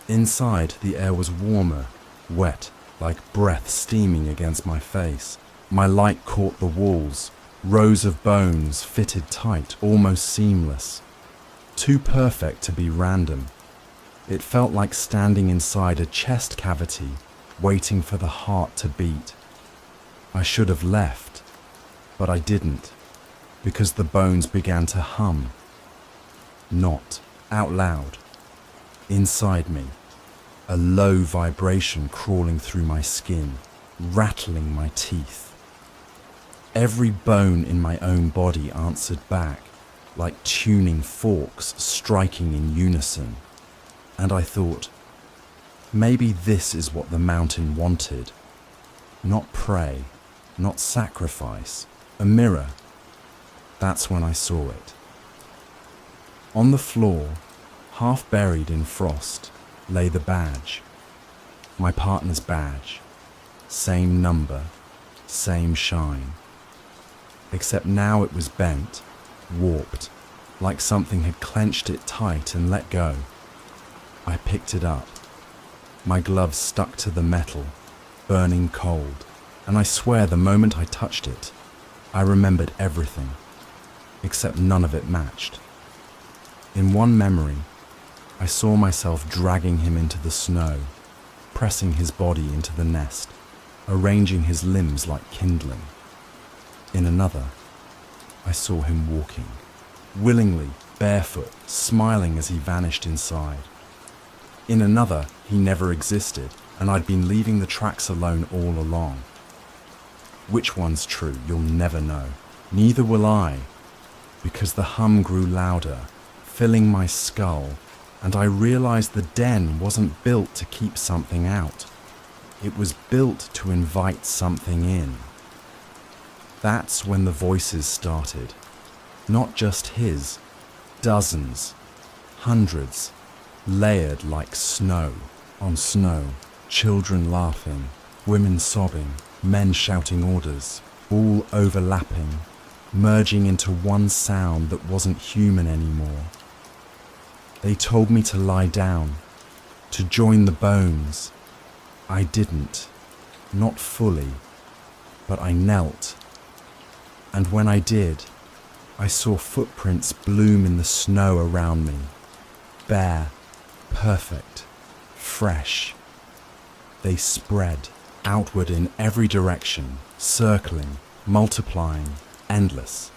Speaker 2: Inside, the air was warmer, wet, like breath steaming against my face. My light caught the walls, rows of bones fitted tight, almost seamless. Too perfect to be random. It felt like standing inside a chest cavity, waiting for the heart to beat. I should have left, but I didn't, because the bones began to hum. Not out loud. Inside me, a low vibration crawling through my skin, rattling my teeth. Every bone in my own body answered back, like tuning forks striking in unison. And I thought, maybe this is what the mountain wanted. Not prey, not sacrifice, a mirror. That's when I saw it. On the floor, half buried in frost, lay the badge. My partner's badge. Same number, same shine. Except now it was bent, warped, like something had clenched it tight and let go. I picked it up. My gloves stuck to the metal, burning cold, and I swear the moment I touched it, I remembered everything, except none of it matched. In one memory, I saw myself dragging him into the snow, pressing his body into the nest, arranging his limbs like kindling. In another, I saw him walking, willingly, barefoot, smiling as he vanished inside. In another, he never existed, and I'd been leaving the tracks alone all along. Which one's true, you'll never know. Neither will I, because the hum grew louder, filling my skull, and I realized the den wasn't built to keep something out. It was built to invite something in. That's when the voices started. Not just his. Dozens. Hundreds. Layered like snow on snow. Children laughing. Women sobbing. Men shouting orders. all overlapping, merging into one sound that wasn't human anymore. They told me to lie down, to join the bones. I didn't, not fully, but I knelt. And when I did, I saw footprints bloom in the snow around me, bare, perfect, fresh. They spread outward in every direction, circling, multiplying, endless.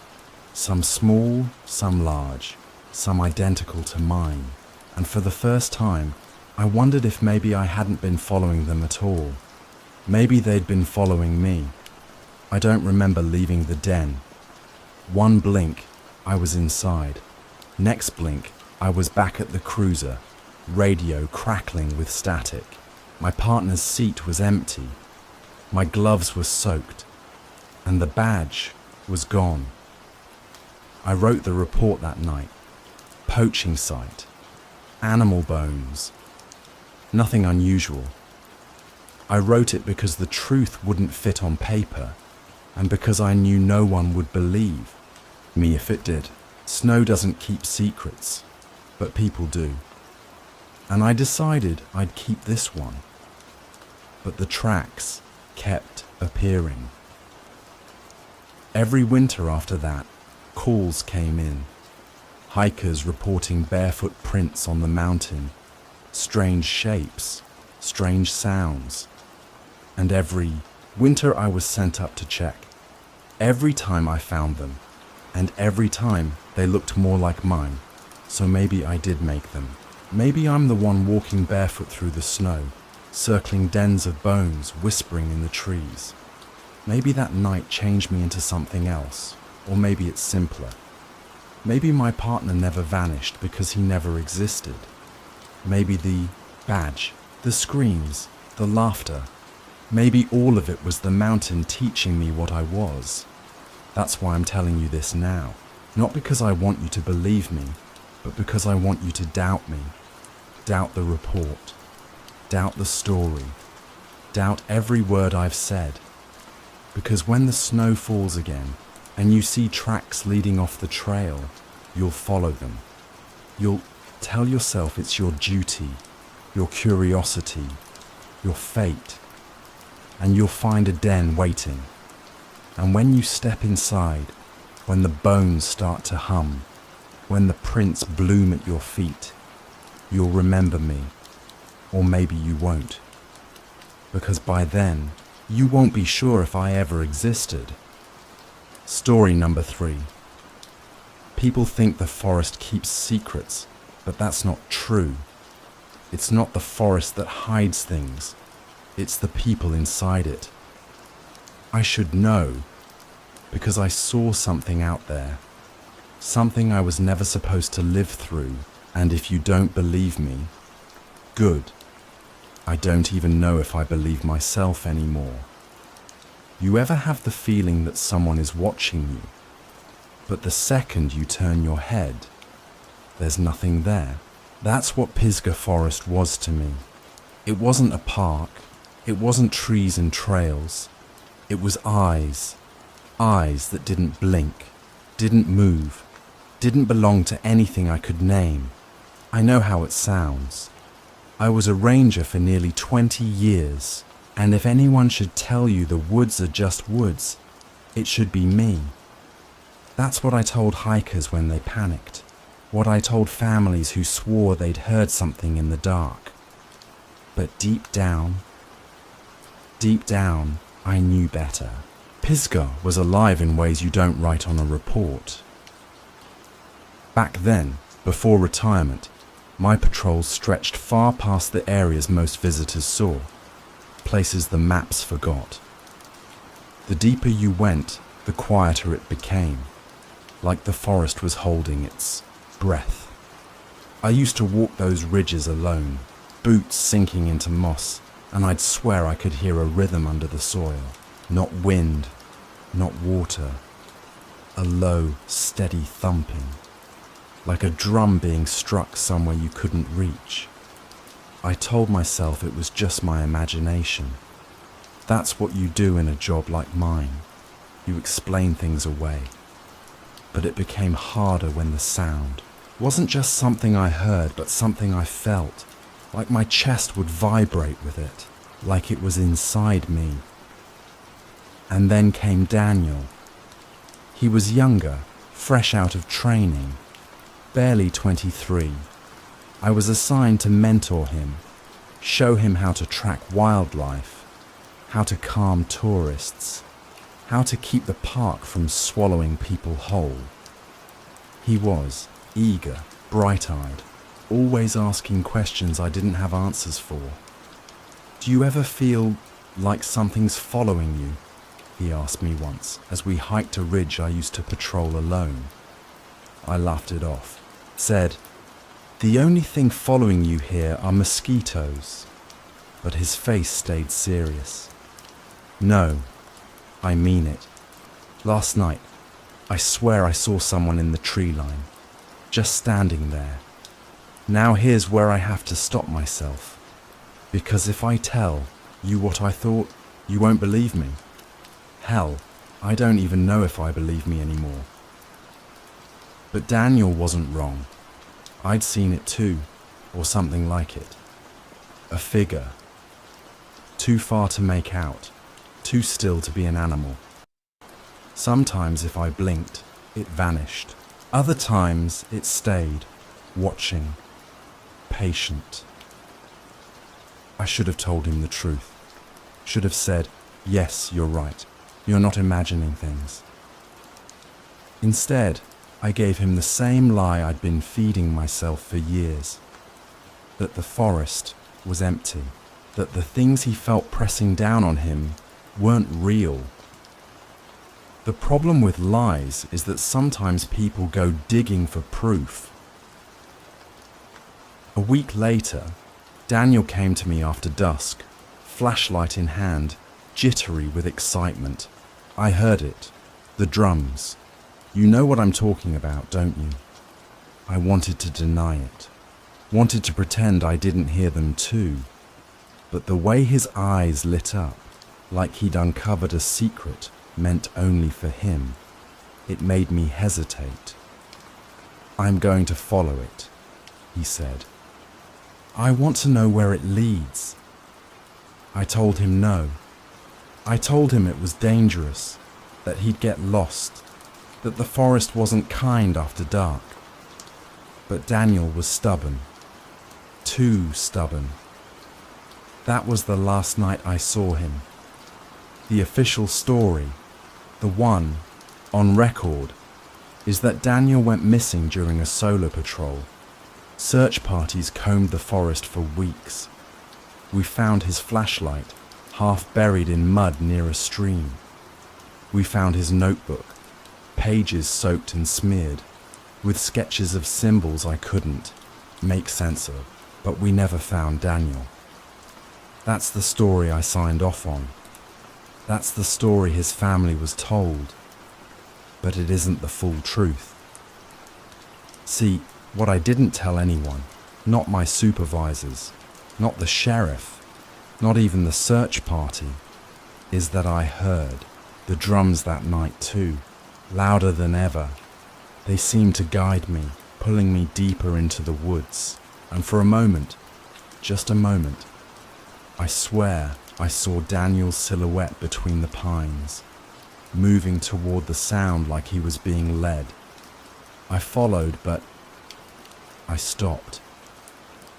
Speaker 2: Some small, some large, some identical to mine. And for the first time, I wondered if maybe I hadn't been following them at all. Maybe they'd been following me. I don't remember leaving the den. One blink, I was inside. Next blink, I was back at the cruiser, radio crackling with static. My partner's seat was empty. My gloves were soaked. And the badge was gone. I wrote the report that night. Poaching site. Animal bones. Nothing unusual. I wrote it because the truth wouldn't fit on paper, and because I knew no one would believe me if it did. Snow doesn't keep secrets, but people do. And I decided I'd keep this one. But the tracks kept appearing. Every winter after that, calls came in. Hikers reporting barefoot prints on the mountain, strange shapes, strange sounds. And every winter I was sent up to check. Every time I found them, and every time they looked more like mine. So maybe I did make them. Maybe I'm the one walking barefoot through the snow, circling dens of bones, whispering in the trees. Maybe that night changed me into something else, or maybe it's simpler. Maybe my partner never vanished because he never existed. Maybe the badge, the screams, the laughter, maybe all of it was the mountain teaching me what I was. That's why I'm telling you this now. Not because I want you to believe me, but because I want you to doubt me. Doubt the report. Doubt the story. Doubt every word I've said. Because when the snow falls again, and you see tracks leading off the trail, you'll follow them. You'll tell yourself it's your duty, your curiosity, your fate, and you'll find a den waiting. And when you step inside, when the bones start to hum, when the prints bloom at your feet, you'll remember me, or maybe you won't. Because by then, you won't be sure if I ever existed. Story number 3. People think the forest keeps secrets, but that's not true. It's not the forest that hides things. It's the people inside it. I should know, because I saw something out there. Something I was never supposed to live through, and if you don't believe me, good. I don't even know if I believe myself anymore. You ever have the feeling that someone is watching you, but the second you turn your head, there's nothing there? That's what Pisgah Forest was to me. It wasn't a park. It wasn't trees and trails. It was eyes. Eyes that didn't blink, didn't move, didn't belong to anything I could name. I know how it sounds. I was a ranger for nearly 20 years, and if anyone should tell you the woods are just woods, it should be me. That's what I told hikers when they panicked, what I told families who swore they'd heard something in the dark. But deep down, I knew better. Pisgah was alive in ways you don't write on a report. Back then, before retirement, my patrols stretched far past the areas most visitors saw, places the maps forgot. The deeper you went, the quieter it became, like the forest was holding its breath. I used to walk those ridges alone, boots sinking into moss, and I'd swear I could hear a rhythm under the soil. Not wind, not water. A low, steady thumping, like a drum being struck somewhere you couldn't reach. I told myself it was just my imagination. That's what you do in a job like mine. You explain things away. But it became harder when the sound wasn't just something I heard, but something I felt, like my chest would vibrate with it, like it was inside me. And then came Daniel. He was younger, fresh out of training, barely 23. I was assigned to mentor him, show him how to track wildlife, how to calm tourists, how to keep the park from swallowing people whole. He was eager, bright-eyed, always asking questions I didn't have answers for. "Do you ever feel like something's following you?" he asked me once as we hiked a ridge I used to patrol alone. I laughed it off, said, "The only thing following you here are mosquitoes." But his face stayed serious. "No, I mean it. Last night, I swear I saw someone in the tree line, just standing there. Now here's where I have to stop myself, because if I tell you what I thought, you won't believe me. Hell, I don't even know if I believe me anymore." But Daniel wasn't wrong. I'd seen it too, or something like it. A figure. Too far to make out, too still to be an animal. Sometimes if I blinked, it vanished. Other times it stayed, watching, patient. I should have told him the truth. Should have said, "Yes, you're right. You're not imagining things." Instead, I gave him the same lie I'd been feeding myself for years. That the forest was empty. That the things he felt pressing down on him weren't real. The problem with lies is that sometimes people go digging for proof. A week later, Daniel came to me after dusk, flashlight in hand, jittery with excitement. I heard it. The drums. You know what I'm talking about, don't you? I wanted to deny it. Wanted to pretend I didn't hear them too. But the way his eyes lit up, like he'd uncovered a secret meant only for him, it made me hesitate. "I'm going to follow it," he said. "I want to know where it leads." I told him no. I told him it was dangerous, that he'd get lost, that the forest wasn't kind after dark. But Daniel was stubborn. Too stubborn. That was the last night I saw him. The official story, the one on record, is that Daniel went missing during a solo patrol. Search parties combed the forest for weeks. We found his flashlight, half buried in mud near a stream. We found his notebook, pages soaked and smeared, with sketches of symbols I couldn't make sense of, but we never found Daniel. That's the story I signed off on. That's the story his family was told. But it isn't the full truth. See, what I didn't tell anyone, not my supervisors, not the sheriff, not even the search party, is that I heard the drums that night too, louder than ever. They seemed to guide me, pulling me deeper into the woods. And for a moment, just a moment, I swear I saw Daniel's silhouette between the pines, moving toward the sound like he was being led. I followed, but I stopped.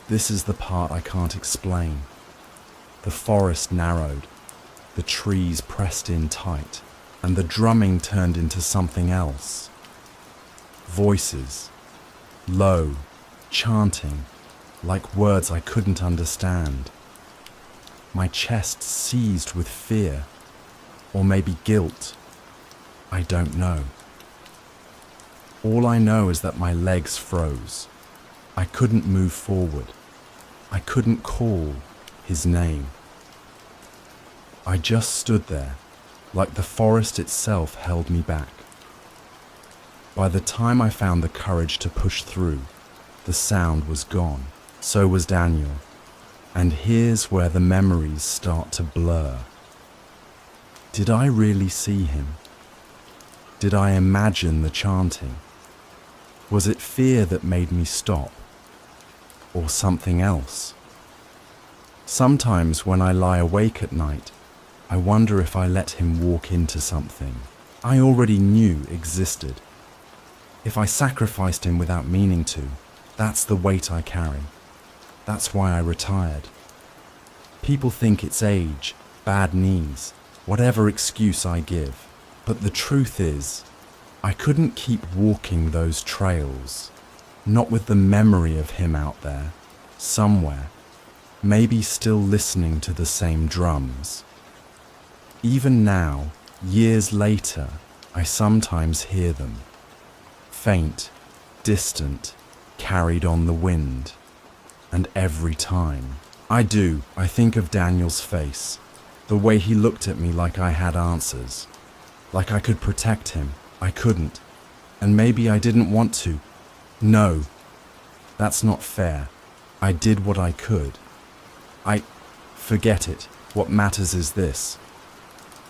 Speaker 2: This is the part I can't explain. The forest narrowed, the trees pressed in tight, and the drumming turned into something else. Voices, low, chanting, like words I couldn't understand. My chest seized with fear, or maybe guilt. I don't know. All I know is that my legs froze. I couldn't move forward. I couldn't call his name. I just stood there, like the forest itself held me back. By the time I found the courage to push through, the sound was gone. So was Daniel. And here's where the memories start to blur. Did I really see him? Did I imagine the chanting? Was it fear that made me stop? Or something else? Sometimes when I lie awake at night, I wonder if I let him walk into something I already knew existed. If I sacrificed him without meaning to, that's the weight I carry. That's why I retired. People think it's age, bad knees, whatever excuse I give. But the truth is, I couldn't keep walking those trails, not with the memory of him out there, somewhere, maybe still listening to the same drums. Even now, years later, I sometimes hear them. Faint, distant, carried on the wind. And every time I think of Daniel's face, the way he looked at me like I had answers, like I could protect him. I couldn't, and maybe I didn't want to. No, that's not fair. I did what I could. Forget it. What matters is this.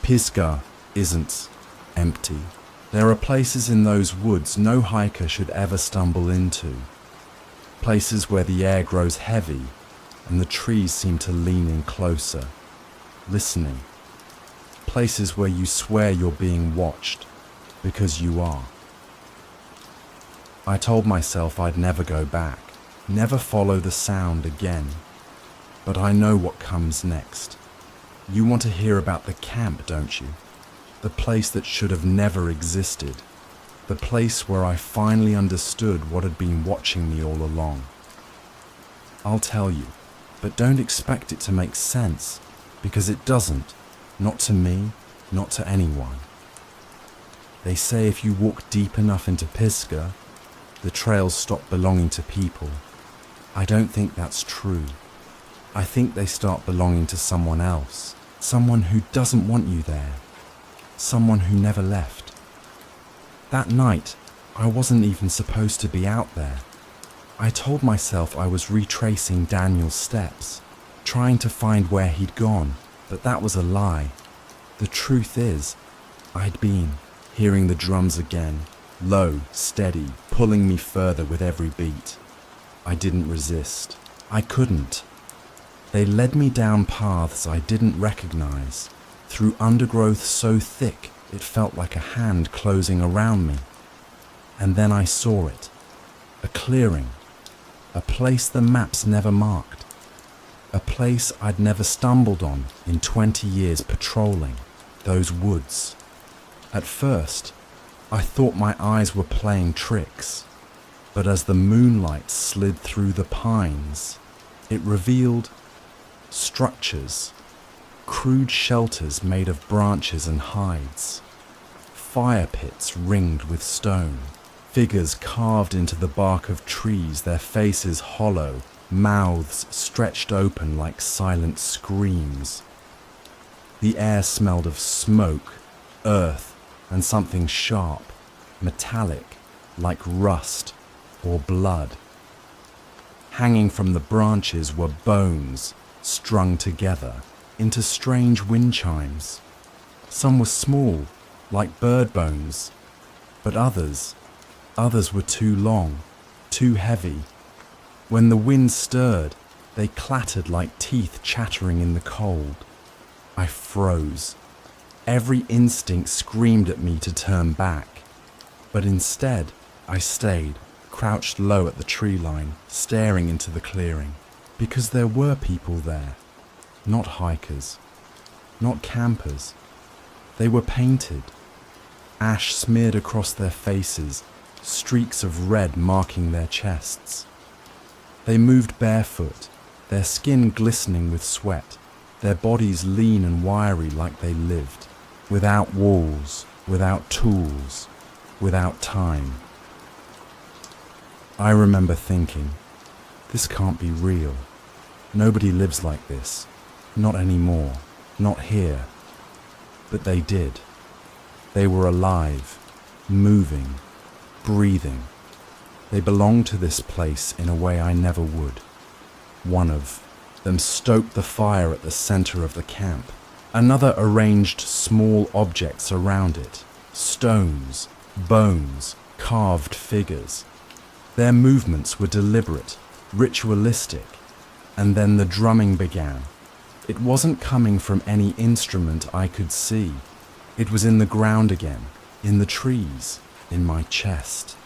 Speaker 2: Pisgah isn't empty. There are places in those woods no hiker should ever stumble into. Places where the air grows heavy and the trees seem to lean in closer, listening. Places where you swear you're being watched, because you are. I told myself I'd never go back, never follow the sound again. But I know what comes next. You want to hear about the camp, don't you? The place that should have never existed. The place where I finally understood what had been watching me all along. I'll tell you, but don't expect it to make sense, because it doesn't. Not to me, not to anyone. They say if you walk deep enough into Pisgah, the trails stop belonging to people. I don't think that's true. I think they start belonging to someone else, someone who doesn't want you there, someone who never left. That night, I wasn't even supposed to be out there. I told myself I was retracing Daniel's steps, trying to find where he'd gone, but that was a lie. The truth is, I'd been hearing the drums again, low, steady, pulling me further with every beat. I didn't resist. I couldn't. They led me down paths I didn't recognize, through undergrowth so thick it felt like a hand closing around me. And then I saw it. A clearing. A place the maps never marked. A place I'd never stumbled on in 20 years patrolling those woods. At first, I thought my eyes were playing tricks, but as the moonlight slid through the pines, it revealed structures, crude shelters made of branches and hides, fire pits ringed with stone, figures carved into the bark of trees, their faces hollow, mouths stretched open like silent screams. The air smelled of smoke, earth, and something sharp, metallic, like rust or blood. Hanging from the branches were bones, strung together into strange wind chimes. Some were small, like bird bones, but others were too long, too heavy. When the wind stirred, they clattered like teeth chattering in the cold. I froze. Every instinct screamed at me to turn back, but instead I stayed, crouched low at the tree line, staring into the clearing, because there were people there, not hikers, not campers. They were painted, ash smeared across their faces, streaks of red marking their chests. They moved barefoot, their skin glistening with sweat, their bodies lean and wiry like they lived, without walls, without tools, without time. I remember thinking, this can't be real. Nobody lives like this. Not anymore. Not here. But they did. They were alive, moving, breathing. They belonged to this place in a way I never would. One of them stoked the fire at the center of the camp. Another arranged small objects around it, Stones, bones, carved figures. Their movements were deliberate, ritualistic, and then the drumming began. It wasn't coming from any instrument I could see. It was in the ground again, in the trees, in my chest.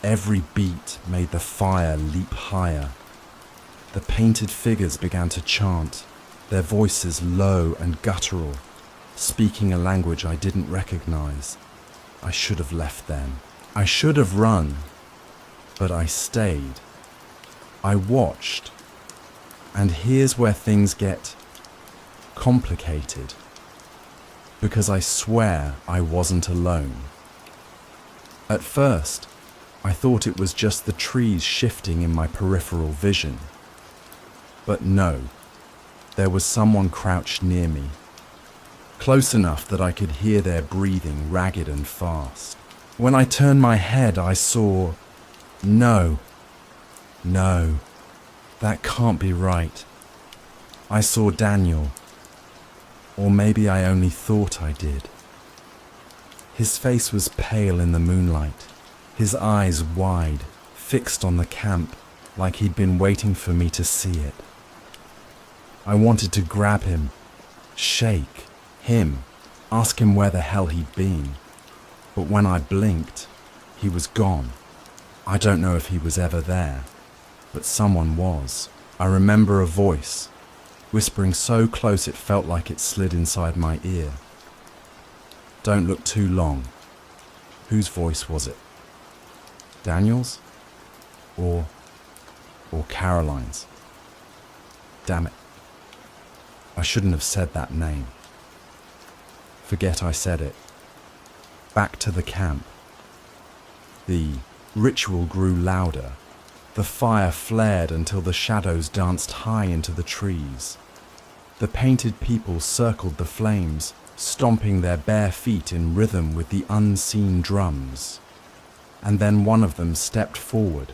Speaker 2: Every beat made the fire leap higher. The painted figures began to chant, their voices low and guttural, speaking a language I didn't recognize. I should have left then. I should have run. But I stayed. I watched. And here's where things get complicated. Because I swear I wasn't alone. At first, I thought it was just the trees shifting in my peripheral vision. But no, there was someone crouched near me, close enough that I could hear their breathing ragged and fast. When I turned my head, I saw... No, that can't be right. I saw Daniel. Or maybe I only thought I did. His face was pale in the moonlight, his eyes wide, fixed on the camp, like he'd been waiting for me to see it. I wanted to grab him, shake him, ask him where the hell he'd been. But when I blinked, he was gone. I don't know if he was ever there, but someone was. I remember a voice, whispering so close it felt like it slid inside my ear. Don't look too long. Whose voice was it? Daniel's? Or Caroline's? Damn it. I shouldn't have said that name. Forget I said it. Back to the camp. The ritual grew louder. The fire flared until the shadows danced high into the trees. The painted people circled the flames, stomping their bare feet in rhythm with the unseen drums. And then one of them stepped forward,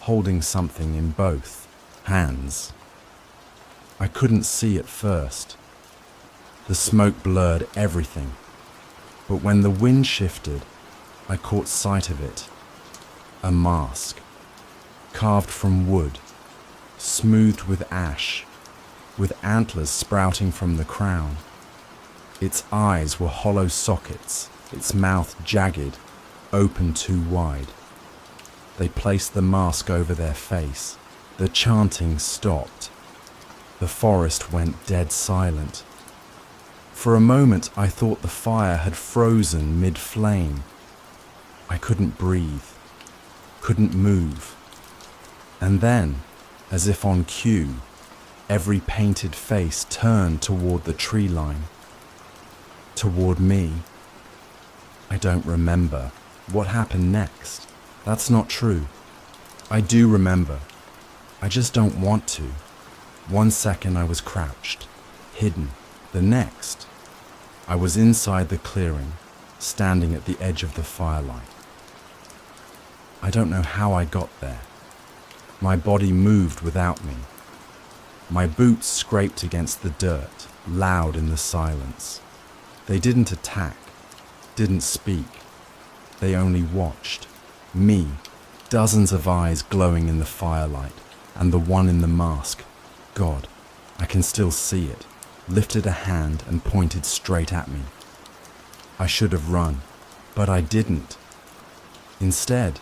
Speaker 2: holding something in both hands. I couldn't see at first. The smoke blurred everything. But when the wind shifted, I caught sight of it. A mask, carved from wood, smoothed with ash, with antlers sprouting from the crown. Its eyes were hollow sockets, its mouth jagged, open too wide. They placed the mask over their face. The chanting stopped. The forest went dead silent. For a moment I thought the fire had frozen mid-flame. I couldn't breathe, couldn't move. And then, as if on cue, every painted face turned toward the tree line. Toward me. I don't remember what happened next. That's not true. I do remember. I just don't want to. One second I was crouched, hidden. The next, I was inside the clearing, standing at the edge of the firelight. I don't know how I got there. My body moved without me. My boots scraped against the dirt, loud in the silence. They didn't attack, didn't speak. They only watched. Me, dozens of eyes glowing in the firelight, and the one in the mask. God, I can still see it, lifted a hand and pointed straight at me. I should have run, but I didn't. Instead,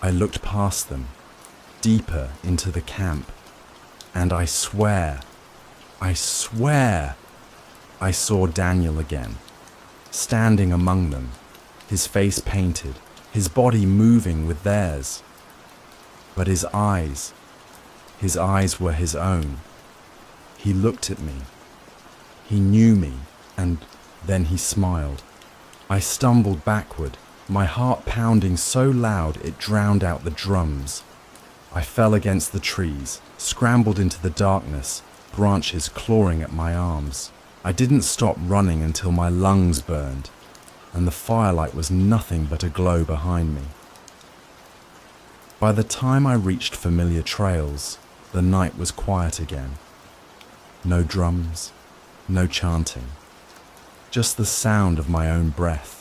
Speaker 2: I looked past them, deeper into the camp, and I swear, I saw Daniel again, standing among them, his face painted, his body moving with theirs. But his eyes were his own. He looked at me. He knew me, and then he smiled. I stumbled backward, my heart pounding so loud it drowned out the drums. I fell against the trees, scrambled into the darkness, branches clawing at my arms. I didn't stop running until my lungs burned, and the firelight was nothing but a glow behind me. By the time I reached familiar trails, the night was quiet again. No drums, no chanting, just the sound of my own breath.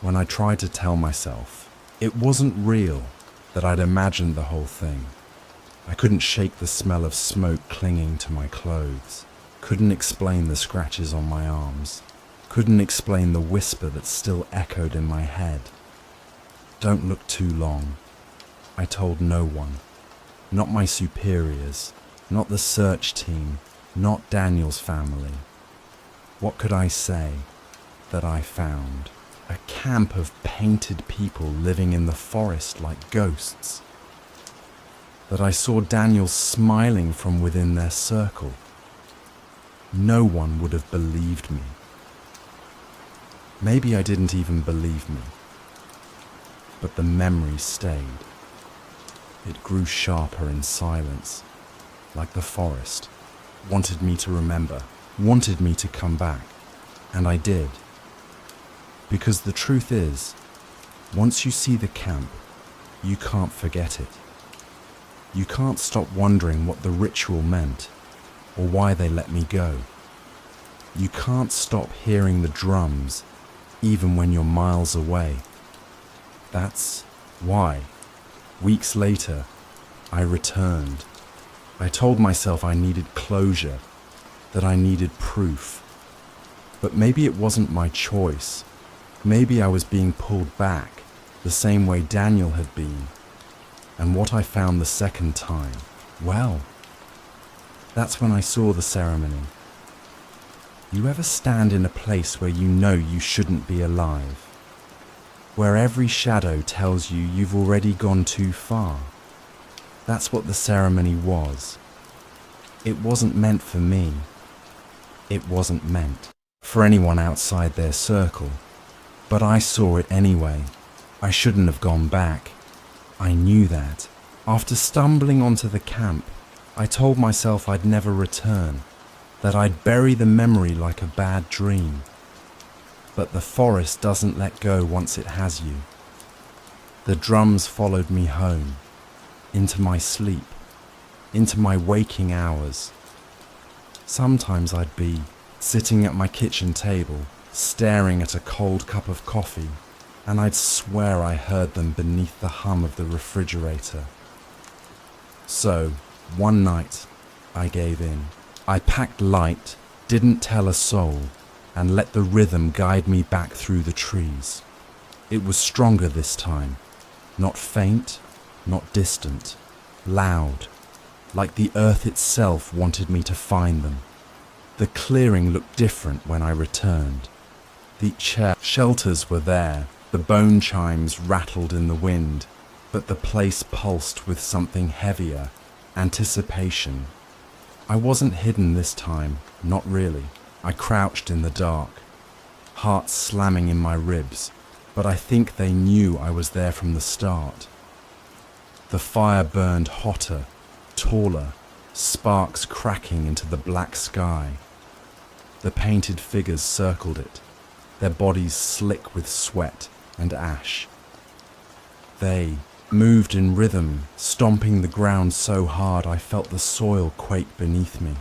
Speaker 2: when I tried to tell myself it wasn't real, that I'd imagined the whole thing. I couldn't shake the smell of smoke clinging to my clothes, couldn't explain the scratches on my arms, couldn't explain the whisper that still echoed in my head. Don't look too long. I told no one, not my superiors, not the search team, not Daniel's family. What could I say? That I found a camp of painted people living in the forest like ghosts. That I saw Daniel smiling from within their circle. No one would have believed me. Maybe I didn't even believe me. But the memory stayed. It grew sharper in silence, like the forest, wanted me to remember, wanted me to come back, and I did. Because the truth is, once you see the camp, you can't forget it. You can't stop wondering what the ritual meant, or why they let me go. You can't stop hearing the drums, even when you're miles away. That's why, weeks later, I returned. I told myself I needed closure, that I needed proof. But maybe it wasn't my choice. Maybe I was being pulled back, the same way Daniel had been. And what I found the second time, well, that's when I saw the ceremony. You ever stand in a place where you know you shouldn't be alive? Where every shadow tells you you've already gone too far? That's what the ceremony was. It wasn't meant for me. It wasn't meant for anyone outside their circle. But I saw it anyway. I shouldn't have gone back. I knew that. After stumbling onto the camp, I told myself I'd never return, that I'd bury the memory like a bad dream. But the forest doesn't let go once it has you. The drums followed me home, into my sleep, into my waking hours. Sometimes I'd be sitting at my kitchen table, staring at a cold cup of coffee, and I'd swear I heard them beneath the hum of the refrigerator. So, one night, I gave in. I packed light, didn't tell a soul, and let the rhythm guide me back through the trees. It was stronger this time, not faint, not distant, loud, like the earth itself wanted me to find them. The clearing looked different when I returned. The shelters were there, the bone chimes rattled in the wind, but the place pulsed with something heavier, anticipation. I wasn't hidden this time, not really. I crouched in the dark, heart slamming in my ribs, but I think they knew I was there from the start. The fire burned hotter, taller, sparks cracking into the black sky. The painted figures circled it, their bodies slick with sweat and ash. They moved in rhythm, stomping the ground so hard I felt the soil quake beneath me.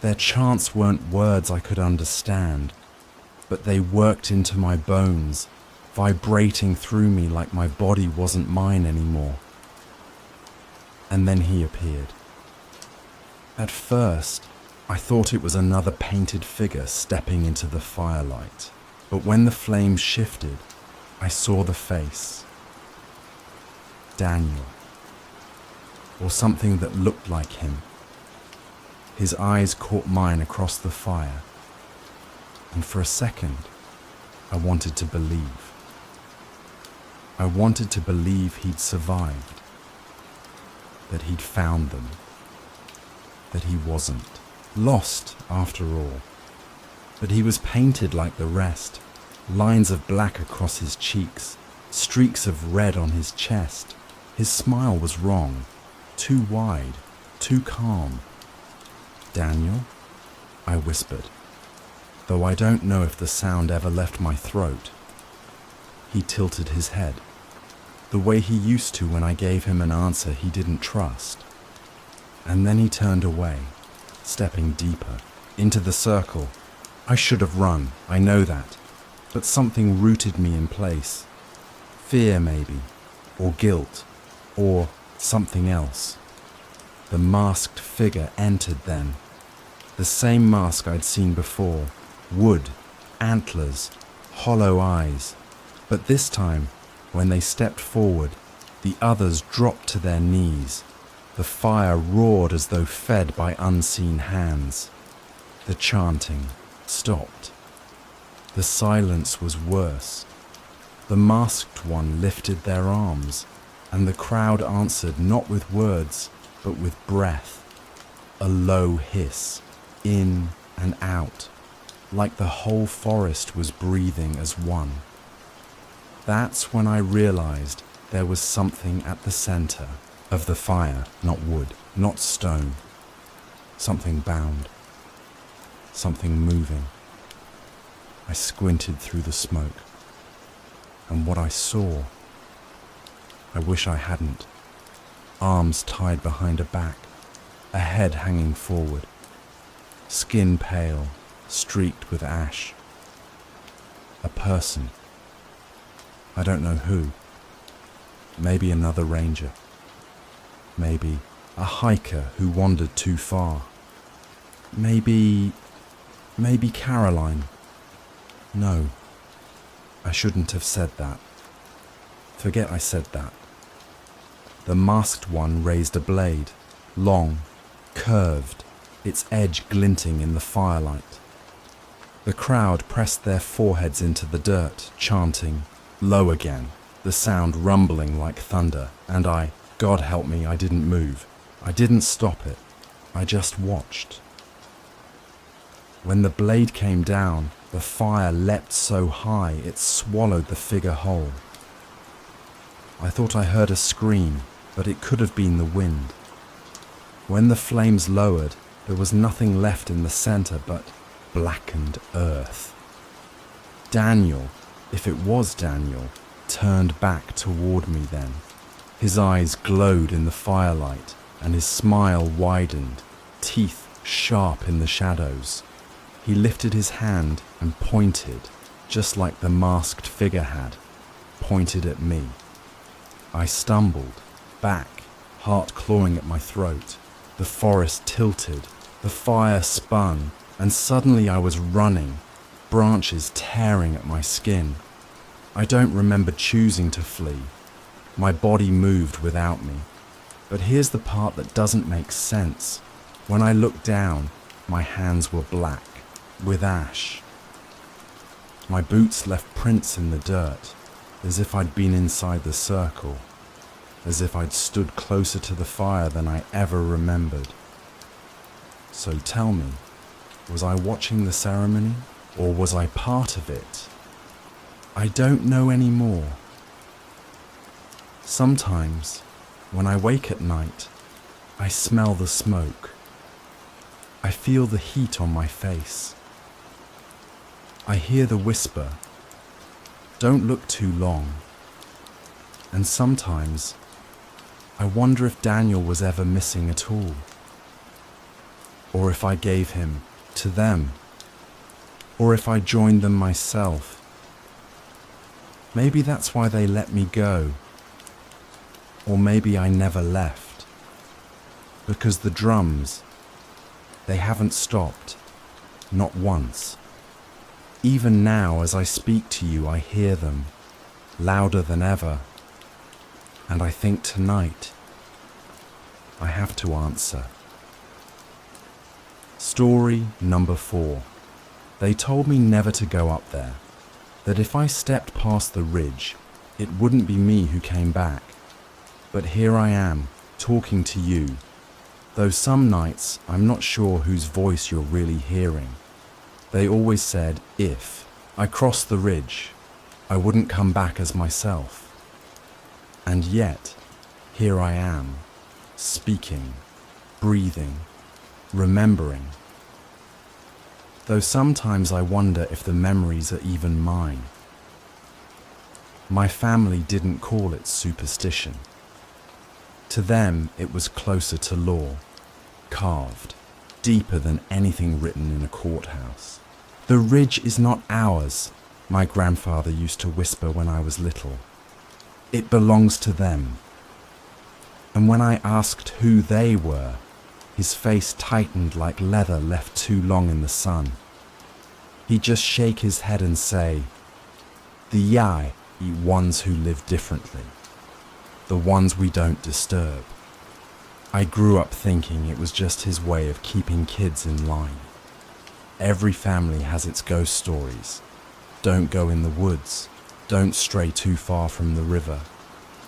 Speaker 2: Their chants weren't words I could understand, but they worked into my bones, vibrating through me like my body wasn't mine anymore. And then he appeared. At first, I thought it was another painted figure stepping into the firelight, but when the flames shifted, I saw the face. Daniel. Or something that looked like him. His eyes caught mine across the fire, and for a second, I wanted to believe. I wanted to believe he'd survived, that he'd found them, that he wasn't lost after all, but he was painted like the rest, lines of black across his cheeks, streaks of red on his chest. His smile was wrong, too wide, too calm. Daniel? I whispered, though I don't know if the sound ever left my throat. He tilted his head, the way he used to when I gave him an answer he didn't trust. And then he turned away, stepping deeper, into the circle. I should have run, I know that. but something rooted me in place. Fear, maybe, or guilt, or something else. The masked figure entered then. The same mask I'd seen before. Wood, antlers, hollow eyes. But this time, when they stepped forward, the others dropped to their knees. The fire roared as though fed by unseen hands. The chanting stopped. The silence was worse. The masked one lifted their arms, and the crowd answered not with words, but with breath. A low hiss, in and out, like the whole forest was breathing as one. That's when I realized there was something at the center of the fire, not wood, not stone. Something bound, something moving. I squinted through the smoke, and what I saw, I wish I hadn't. Arms tied behind a back, a head hanging forward, skin pale, streaked with ash. A person. I don't know who. Maybe another ranger. Maybe a hiker who wandered too far. Maybe Caroline. No, I shouldn't have said that. Forget I said that. The masked one raised a blade, long, curved, its edge glinting in the firelight. The crowd pressed their foreheads into the dirt, chanting, low again, the sound rumbling like thunder, and God help me, I didn't move. I didn't stop it. I just watched. When the blade came down, the fire leapt so high it swallowed the figure whole. I thought I heard a scream, but it could have been the wind. When the flames lowered, there was nothing left in the center but blackened earth. Daniel, if it was Daniel, turned back toward me then. His eyes glowed in the firelight, and his smile widened, teeth sharp in the shadows. He lifted his hand and pointed, just like the masked figure had, pointed at me. I stumbled, back, heart clawing at my throat. The forest tilted, the fire spun, and suddenly I was running, branches tearing at my skin. I don't remember choosing to flee. My body moved without me. But here's the part that doesn't make sense. When I looked down, my hands were black, with ash. My boots left prints in the dirt, as if I'd been inside the circle, as if I'd stood closer to the fire than I ever remembered. So tell me, was I watching the ceremony, or was I part of it? I don't know anymore. Sometimes, when I wake at night, I smell the smoke. I feel the heat on my face. I hear the whisper, "Don't look too long." And sometimes, I wonder if Daniel was ever missing at all. Or if I gave him to them. Or if I joined them myself. Maybe that's why they let me go. Or maybe I never left. Because the drums, they haven't stopped. Not once. Even now, as I speak to you, I hear them, louder than ever. And I think tonight, I have to answer. Story number 4. They told me never to go up there, that if I stepped past the ridge, it wouldn't be me who came back. But here I am, talking to you, though some nights I'm not sure whose voice you're really hearing. They always said if I crossed the ridge, I wouldn't come back as myself. And yet, here I am, speaking, breathing, remembering. Though sometimes I wonder if the memories are even mine. My family didn't call it superstition. To them, it was closer to law, carved, deeper than anything written in a courthouse. The ridge is not ours, my grandfather used to whisper when I was little. It belongs to them. And when I asked who they were, his face tightened like leather left too long in the sun. He'd just shake his head and say, "The Yai eat ones who live differently, the ones we don't disturb." I grew up thinking it was just his way of keeping kids in line. Every family has its ghost stories. Don't go in the woods. Don't stray too far from the river.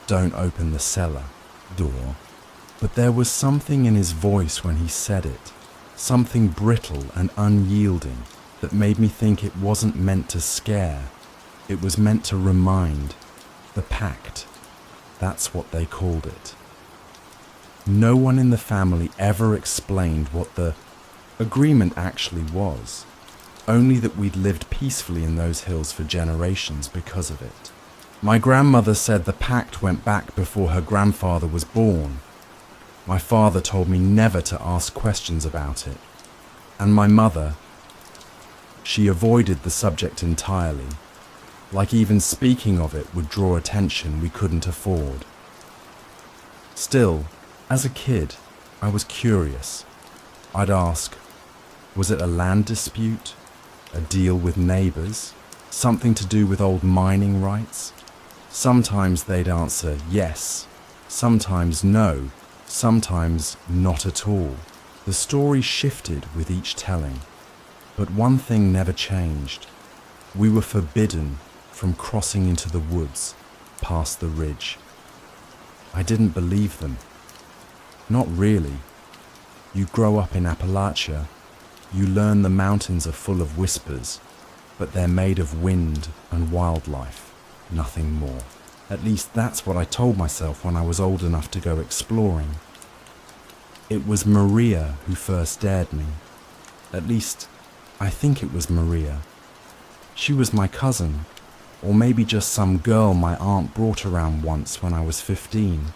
Speaker 2: Don't open the cellar door. But there was something in his voice when he said it, something brittle and unyielding that made me think it wasn't meant to scare. It was meant to remind. The pact. That's what they called it. No one in the family ever explained what the agreement actually was, only that we'd lived peacefully in those hills for generations because of it. My grandmother said the pact went back before her grandfather was born. My father told me never to ask questions about it. And my mother, she avoided the subject entirely, like even speaking of it would draw attention we couldn't afford. Still, as a kid, I was curious. I'd ask, was it a land dispute? A deal with neighbours? Something to do with old mining rights? Sometimes they'd answer yes, sometimes no, sometimes not at all. The story shifted with each telling, but one thing never changed. We were forbidden from crossing into the woods past the ridge. I didn't believe them. Not really. You grow up in Appalachia, you learn the mountains are full of whispers, but they're made of wind and wildlife, nothing more. At least that's what I told myself when I was old enough to go exploring. It was Maria who first dared me. At least, I think it was Maria. She was my cousin, or maybe just some girl my aunt brought around once when I was 15.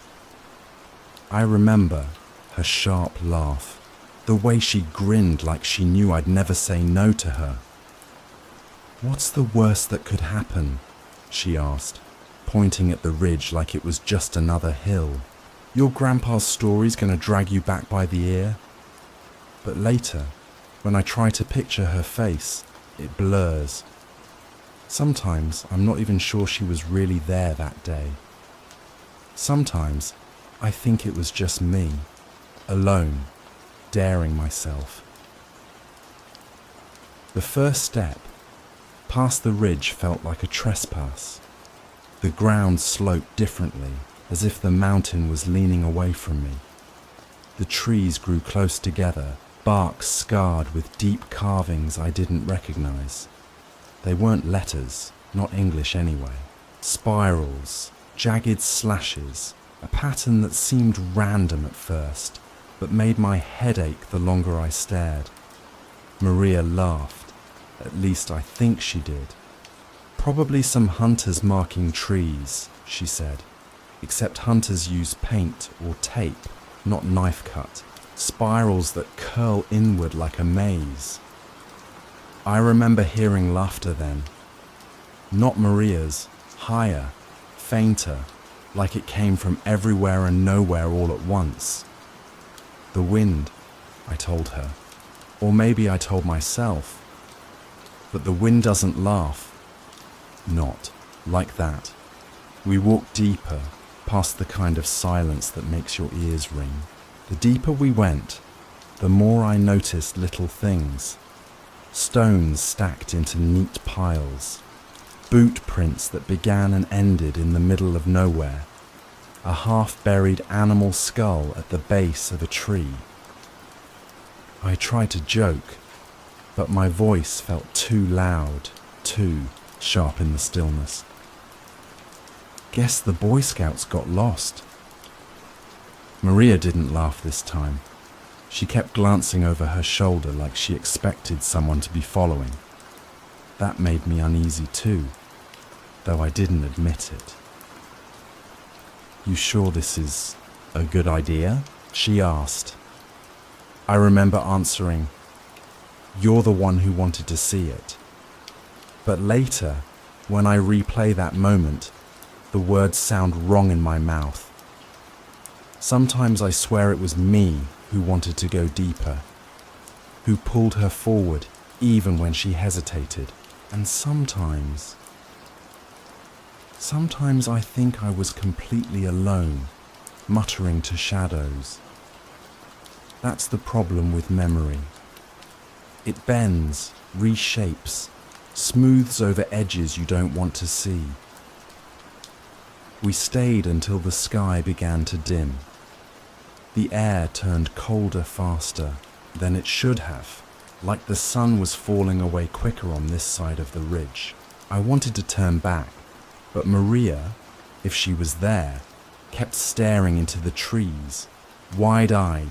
Speaker 2: I remember her sharp laugh, the way she grinned like she knew I'd never say no to her. "What's the worst that could happen?" she asked, pointing at the ridge like it was just another hill. "Your grandpa's story's gonna drag you back by the ear?" But later, when I try to picture her face, it blurs. Sometimes I'm not even sure she was really there that day. Sometimes I think it was just me, alone, daring myself. The first step, past the ridge, felt like a trespass. The ground sloped differently, as if the mountain was leaning away from me. The trees grew close together, bark scarred with deep carvings I didn't recognize. They weren't letters, not English anyway. Spirals, jagged slashes, a pattern that seemed random at first, but made my head ache the longer I stared. Maria laughed, at least I think she did. "Probably some hunters marking trees," she said, "except hunters use paint or tape, not knife cut, spirals that curl inward like a maze." I remember hearing laughter then. Not Maria's, higher, fainter, like it came from everywhere and nowhere all at once. "The wind," I told her. Or maybe I told myself. But the wind doesn't laugh. Not like that. We walked deeper, past the kind of silence that makes your ears ring. The deeper we went, the more I noticed little things. Stones stacked into neat piles. Boot prints that began and ended in the middle of nowhere. A half-buried animal skull at the base of a tree. I tried to joke, but my voice felt too loud, too sharp in the stillness. "Guess the Boy Scouts got lost." Maria didn't laugh this time. She kept glancing over her shoulder like she expected someone to be following. That made me uneasy too, though I didn't admit it. "You sure this is a good idea?" she asked. I remember answering, "You're the one who wanted to see it." But later, When I replay that moment, the words sound wrong in my mouth. Sometimes I swear it was me who wanted to go deeper, who pulled her forward even when she hesitated. And sometimes I think I was completely alone, muttering to shadows. That's the problem with memory. It bends, reshapes, smooths over edges you don't want to see. We stayed until the sky began to dim. The air turned colder faster than it should have, like the sun was falling away quicker on this side of the ridge. I wanted to turn back, but Maria, if she was there, kept staring into the trees, wide-eyed,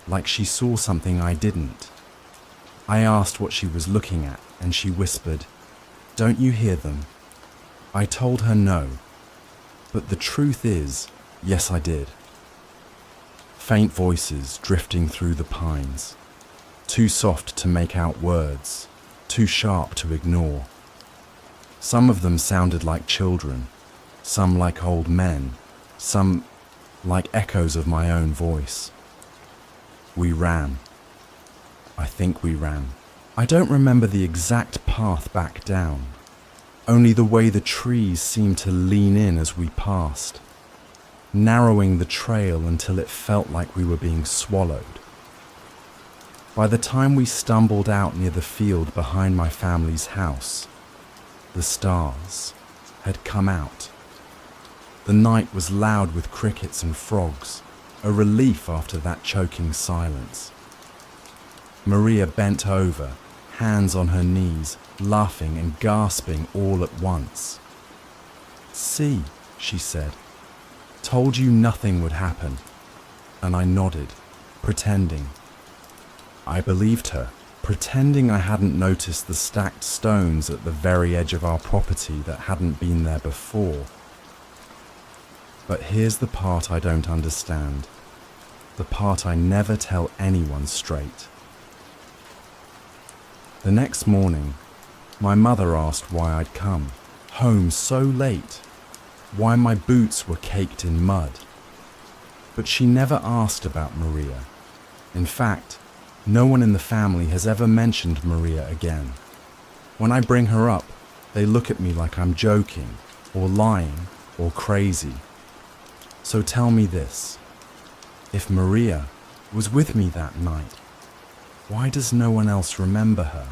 Speaker 2: like she saw something I didn't. I asked what she was looking at, and she whispered, "Don't you hear them?" I told her no, but the truth is, yes, I did. Faint voices drifting through the pines, too soft to make out words, too sharp to ignore. Some of them sounded like children, some like old men, some like echoes of my own voice. We ran. I think we ran. I don't remember the exact path back down, only the way the trees seemed to lean in as we passed, narrowing the trail until it felt like we were being swallowed. By the time we stumbled out near the field behind my family's house, the stars had come out. The night was loud with crickets and frogs, a relief after that choking silence. Maria bent over, hands on her knees, laughing and gasping all at once. "See," she said, "told you nothing would happen." And I nodded, pretending. I believed her, pretending I hadn't noticed the stacked stones at the very edge of our property that hadn't been there before. But here's the part I don't understand, the part I never tell anyone straight. The next morning, my mother asked why I'd come, home so late, why my boots were caked in mud. But she never asked about Maria. In fact, no one in the family has ever mentioned Maria again. When I bring her up, they look at me like I'm joking, or lying, or crazy. So tell me this, if Maria was with me that night, why does no one else remember her?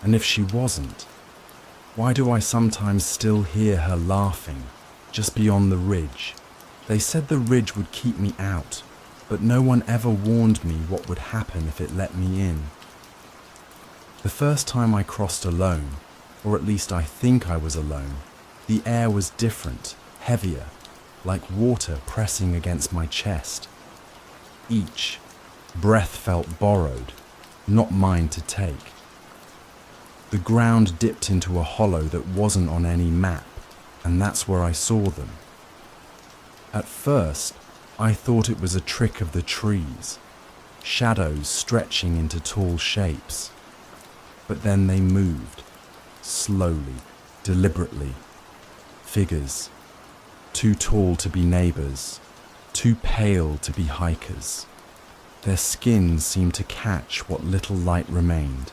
Speaker 2: And if she wasn't, why do I sometimes still hear her laughing just beyond the ridge? They said the ridge would keep me out, but no one ever warned me what would happen if it let me in. The first time I crossed alone, or at least I think I was alone, the air was different, heavier, like water pressing against my chest. Each breath felt borrowed, not mine to take. The ground dipped into a hollow that wasn't on any map, and that's where I saw them. At first, I thought it was a trick of the trees, shadows stretching into tall shapes. But then they moved, slowly, deliberately. Figures, too tall to be neighbors, too pale to be hikers. Their skins seemed to catch what little light remained,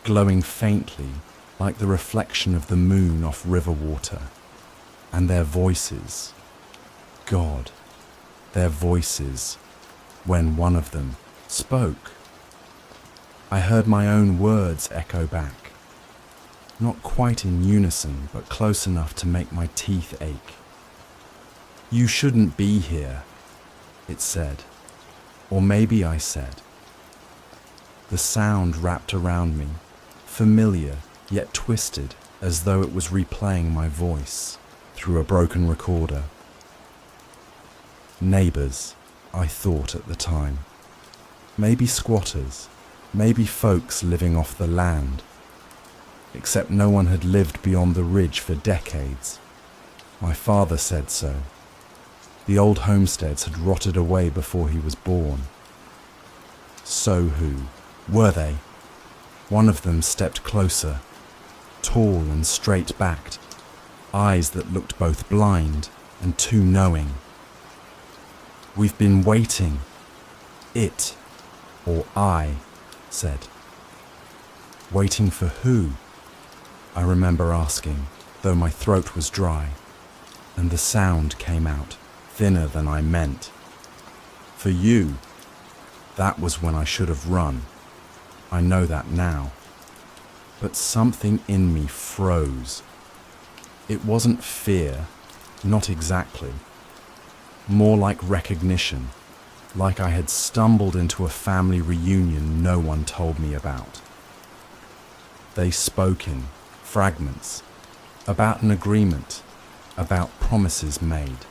Speaker 2: glowing faintly like the reflection of the moon off river water. And their voices, God, their voices, when one of them spoke. I heard my own words echo back, not quite in unison, but close enough to make my teeth ache. "You shouldn't be here," it said. Or maybe I said. The sound wrapped around me, familiar yet twisted, as though it was replaying my voice through a broken recorder. Neighbors, I thought at the time. Maybe squatters, maybe folks living off the land. Except no one had lived beyond the ridge for decades. My father said so. The old homesteads had rotted away before he was born. So who were they? One of them stepped closer, tall and straight-backed, eyes that looked both blind and too knowing. "We've been waiting," it, or I, said. "Waiting for who?" I remember asking, though my throat was dry, and the sound came out thinner than I meant. "For you." That was when I should have run. I know that now. But something in me froze. It wasn't fear, not exactly. More like recognition, like I had stumbled into a family reunion no one told me about. They spoke in fragments, about an agreement, about promises made.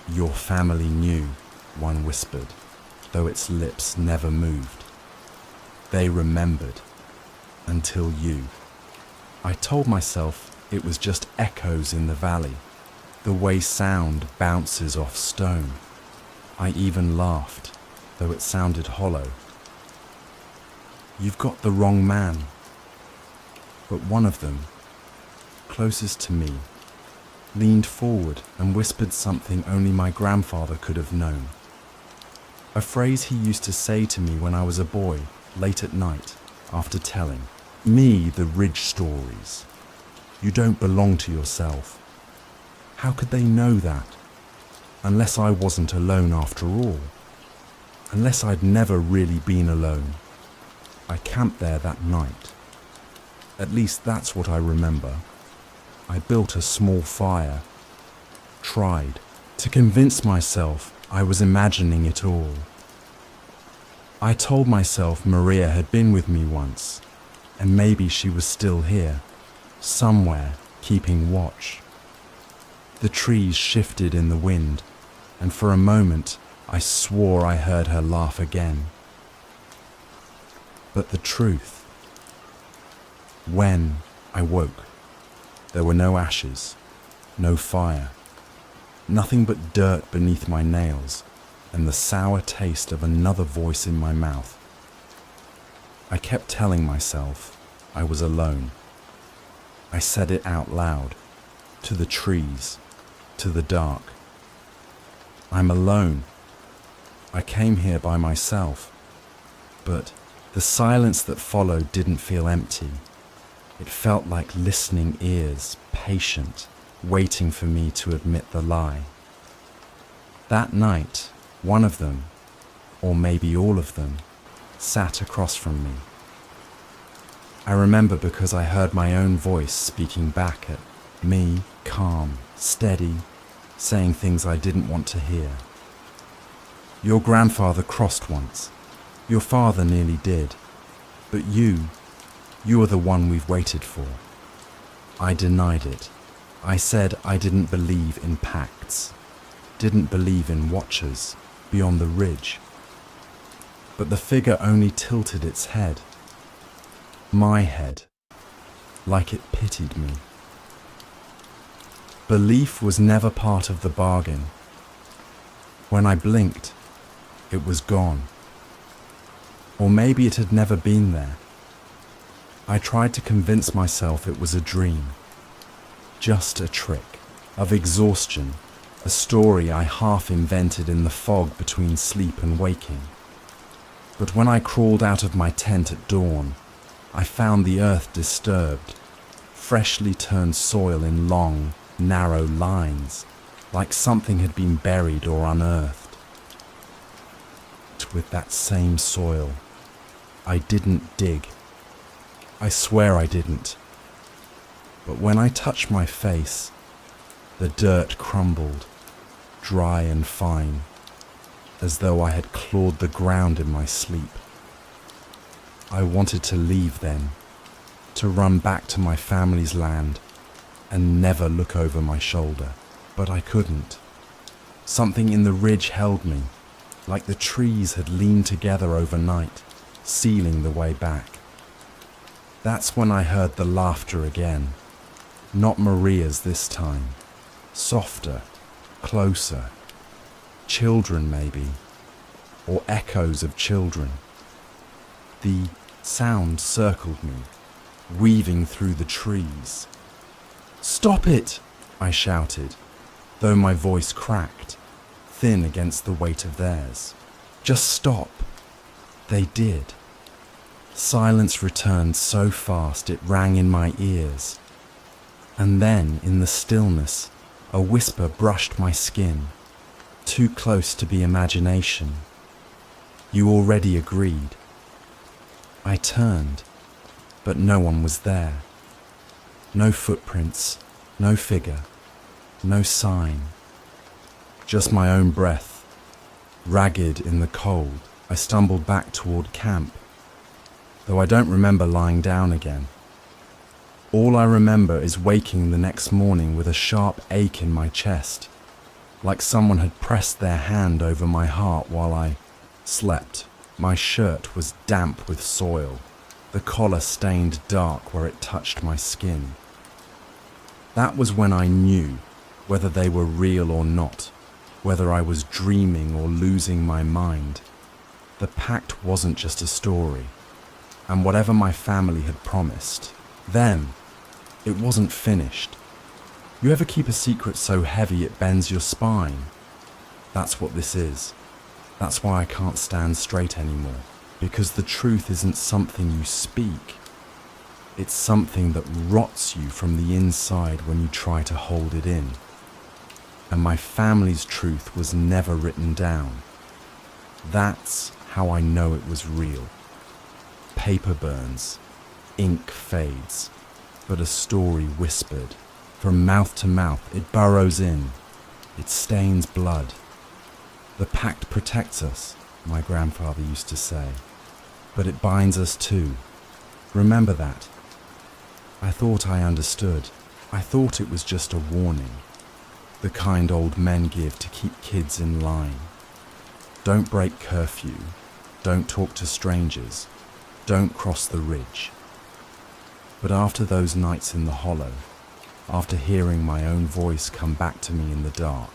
Speaker 2: "Your family knew," one whispered, though its lips never moved. They remembered, until you. I told myself it was just echoes in the valley, the way sound bounces off stone. I even laughed, though it sounded hollow. "You've got the wrong man." But one of them, closest to me, leaned forward and whispered something only my grandfather could have known. A phrase he used to say to me when I was a boy, late at night, after telling me the ridge stories. "You don't belong to yourself." How could they know that? Unless I wasn't alone after all. Unless I'd never really been alone. I camped there that night. At least that's what I remember. I built a small fire. Tried to convince myself I was imagining it all. I told myself Maria had been with me once, and maybe she was still here, somewhere keeping watch. The trees shifted in the wind, and for a moment I swore I heard her laugh again. But the truth, when I woke, there were no ashes, no fire, nothing but dirt beneath my nails and the sour taste of another voice in my mouth. I kept telling myself I was alone. I said it out loud, to the trees, to the dark. "I'm alone. I came here by myself." But the silence that followed didn't feel empty. It felt like listening ears, patient, waiting for me to admit the lie. That night, one of them, or maybe all of them, sat across from me. I remember because I heard my own voice speaking back at me, calm, steady, saying things I didn't want to hear. "Your grandfather crossed once. Your father nearly did. But you are the one we've waited for." I denied it. I said I didn't believe in pacts, didn't believe in watchers beyond the ridge. But the figure only tilted its head. My head, like it pitied me. Belief was never part of the bargain. When I blinked, it was gone. Or maybe it had never been there. I tried to convince myself it was a dream, just a trick of exhaustion, a story I half invented in the fog between sleep and waking. But when I crawled out of my tent at dawn, I found the earth disturbed, freshly turned soil in long, narrow lines, like something had been buried or unearthed. With that same soil, I didn't dig. I swear I didn't. But when I touched my face, the dirt crumbled, dry and fine, as though I had clawed the ground in my sleep. I wanted to leave then, to run back to my family's land and never look over my shoulder. But I couldn't. Something in the ridge held me, like the trees had leaned together overnight, sealing the way back. That's when I heard the laughter again. Not Maria's this time. Softer, closer. Children maybe, or echoes of children. The sound circled me, weaving through the trees. "Stop it!" I shouted, though my voice cracked, thin against the weight of theirs. Just stop. They did. Silence returned so fast it rang in my ears. And then, in the stillness, a whisper brushed my skin, too close to be imagination. You already agreed. I turned, but no one was there. No footprints, no figure, no sign. Just my own breath. Ragged in the cold, I stumbled back toward camp, though I don't remember lying down again. All I remember is waking the next morning with a sharp ache in my chest, like someone had pressed their hand over my heart while I slept. My shirt was damp with soil, the collar stained dark where it touched my skin. That was when I knew whether they were real or not, whether I was dreaming or losing my mind. The pact wasn't just a story, and whatever my family had promised, them, it wasn't finished. You ever keep a secret so heavy it bends your spine? That's what this is. That's why I can't stand straight anymore, because the truth isn't something you speak. It's something that rots you from the inside when you try to hold it in. And my family's truth was never written down. That's how I know it was real. Paper burns, ink fades, but a story whispered. From mouth to mouth it burrows in, it stains blood. The pact protects us, my grandfather used to say, but it binds us too. Remember that. I thought I understood. I thought it was just a warning, the kind old men give to keep kids in line. Don't break curfew, don't talk to strangers, don't cross the ridge. But after those nights in the hollow, after hearing my own voice come back to me in the dark,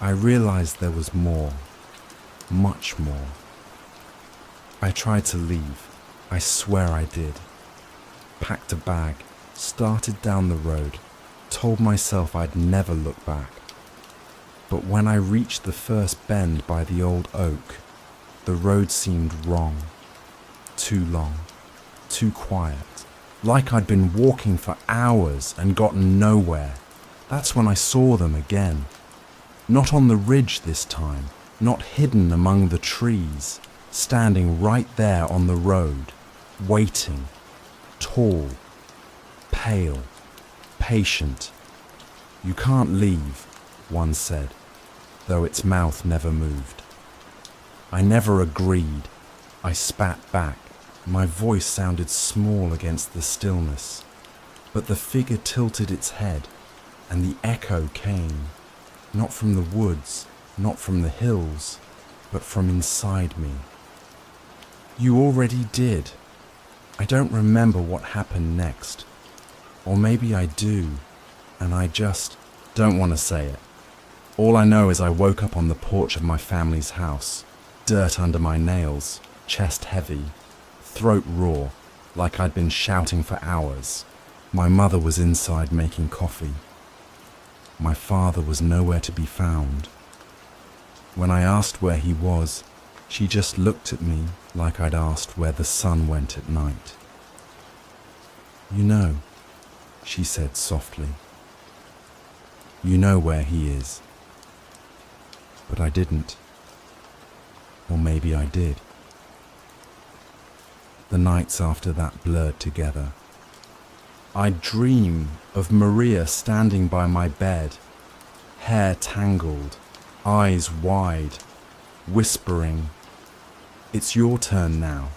Speaker 2: I realized there was more, much more. I tried to leave, I swear I did. Packed a bag, started down the road, told myself I'd never look back. But when I reached the first bend by the old oak, the road seemed wrong, too long, too quiet. Like I'd been walking for hours and gotten nowhere. That's when I saw them again. Not on the ridge this time, not hidden among the trees, standing right there on the road, waiting, tall, pale, patient. You can't leave, one said, though its mouth never moved. I never agreed. I spat back. My voice sounded small against the stillness, but the figure tilted its head, and the echo came, not from the woods, not from the hills, but from inside me. You already did. I don't remember what happened next. Or maybe I do, and I just don't want to say it. All I know is I woke up on the porch of my family's house, dirt under my nails, chest heavy, throat raw, like I'd been shouting for hours. My mother was inside making coffee. My father was nowhere to be found. When I asked where he was, she just looked at me like I'd asked where the sun went at night. You know, she said softly. You know where he is. But I didn't. Or maybe I did. The nights after that blurred together. I'd dream of Maria standing by my bed, hair tangled, eyes wide, whispering, "It's your turn now."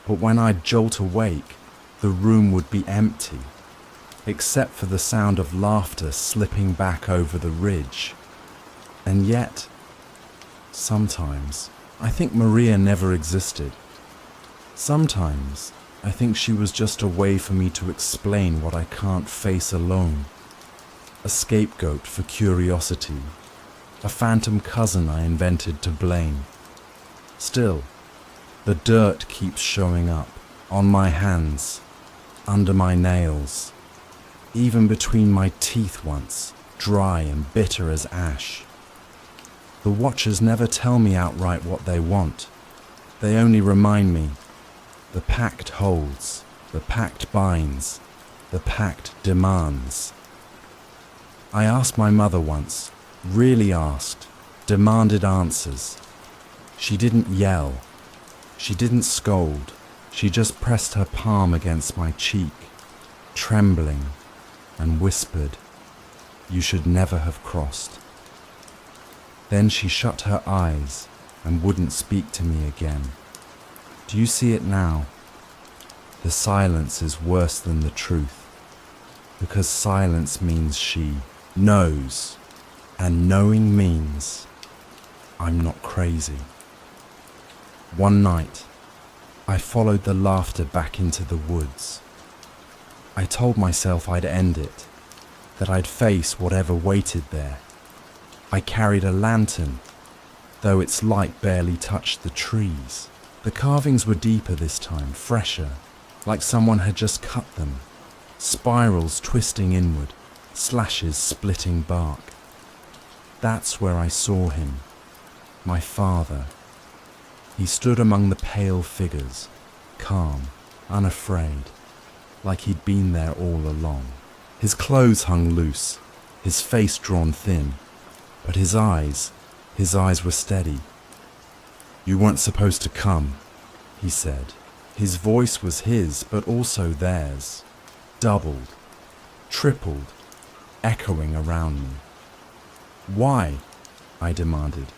Speaker 2: But when I'd jolt awake, the room would be empty, except for the sound of laughter slipping back over the ridge. And yet, sometimes, I think Maria never existed. Sometimes, I think she was just a way for me to explain what I can't face alone. A scapegoat for curiosity, a phantom cousin I invented to blame. Still, the dirt keeps showing up, on my hands, under my nails. even between my teeth once, dry and bitter as ash. The watchers never tell me outright what they want. They only remind me, the pact holds, the pact binds, the pact demands. I asked my mother once, really asked, demanded answers. She didn't yell, she didn't scold, she just pressed her palm against my cheek, trembling, and whispered, "You should never have crossed." Then she shut her eyes and wouldn't speak to me again. Do you see it now? The silence is worse than the truth, because silence means she knows, and knowing means I'm not crazy. One night, I followed the laughter back into the woods. I told myself I'd end it, that I'd face whatever waited there. I carried a lantern, though its light barely touched the trees. The carvings were deeper this time, fresher, like someone had just cut them. Spirals twisting inward, slashes splitting bark. That's where I saw him, my father. He stood among the pale figures, calm, unafraid, like he'd been there all along. His clothes hung loose, his face drawn thin, but his eyes were steady. "You weren't supposed to come," he said. His voice was his, but also theirs, doubled, tripled, echoing around me. "Why?" I demanded.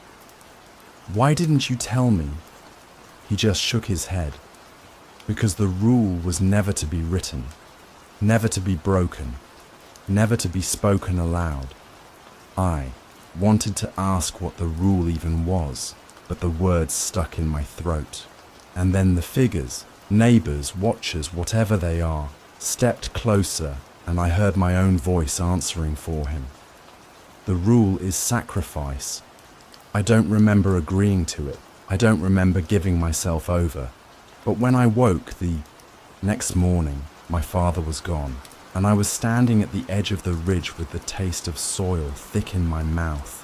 Speaker 2: "Why didn't you tell me?" He just shook his head. Because the rule was never to be written, never to be broken, never to be spoken aloud. I wanted to ask what the rule even was, but the words stuck in my throat. And then the figures, neighbors, watchers, whatever they are, stepped closer, and I heard my own voice answering for him. The rule is sacrifice. I don't remember agreeing to it. I don't remember giving myself over. But when I woke the next morning, my father was gone, and I was standing at the edge of the ridge with the taste of soil thick in my mouth.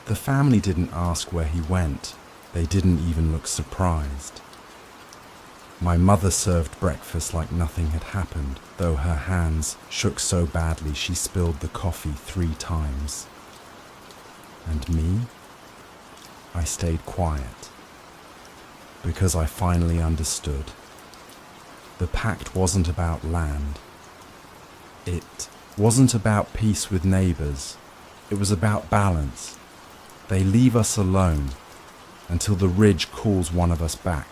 Speaker 2: The family didn't ask where he went. They didn't even look surprised. My mother served breakfast like nothing had happened, though her hands shook so badly she spilled the coffee 3 times. And me? I stayed quiet, because I finally understood. The pact wasn't about land. It wasn't about peace with neighbors. It was about balance. They leave us alone until the ridge calls one of us back.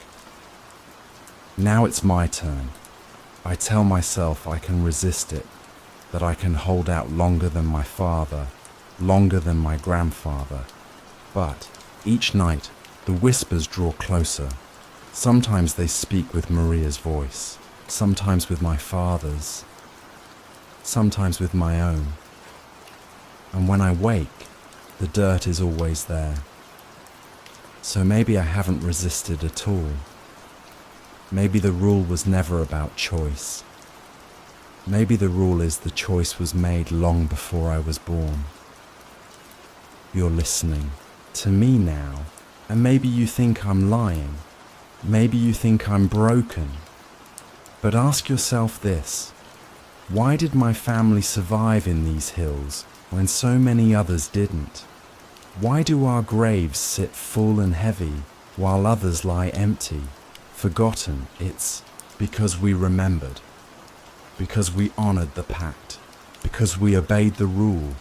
Speaker 2: Now it's my turn. I tell myself I can resist it, that I can hold out longer than my father, longer than my grandfather. But each night, the whispers draw closer. Sometimes they speak with Maria's voice, sometimes with my father's, sometimes with my own. And when I wake, the dirt is always there. So maybe I haven't resisted at all. Maybe the rule was never about choice. Maybe the rule is the choice was made long before I was born. You're listening to me now, and maybe you think I'm lying. Maybe you think I'm broken. But ask yourself this: why did my family survive in these hills when so many others didn't? Why do our graves sit full and heavy while others lie empty, forgotten? It's because we remembered, because we honored the pact, because we obeyed the rule.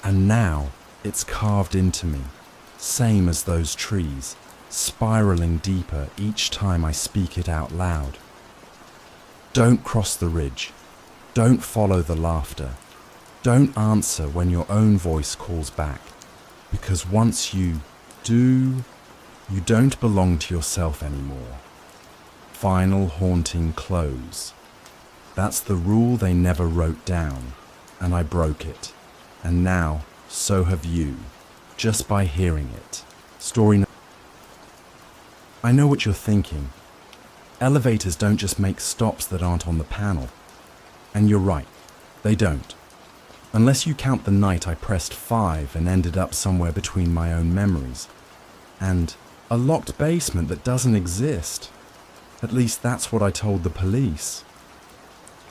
Speaker 2: And now it's carved into me, same as those trees, spiraling deeper each time I speak it out loud. Don't cross the ridge. Don't follow the laughter. Don't answer when your own voice calls back. Because once you do, you don't belong to yourself anymore. Final haunting close. That's the rule they never wrote down, and I broke it. And now, so have you, just by hearing it. Story. I know what you're thinking. Elevators don't just make stops that aren't on the panel. And you're right. They don't. Unless you count the night I pressed 5 and ended up somewhere between my own memories. And a locked basement that doesn't exist. At least that's what I told the police.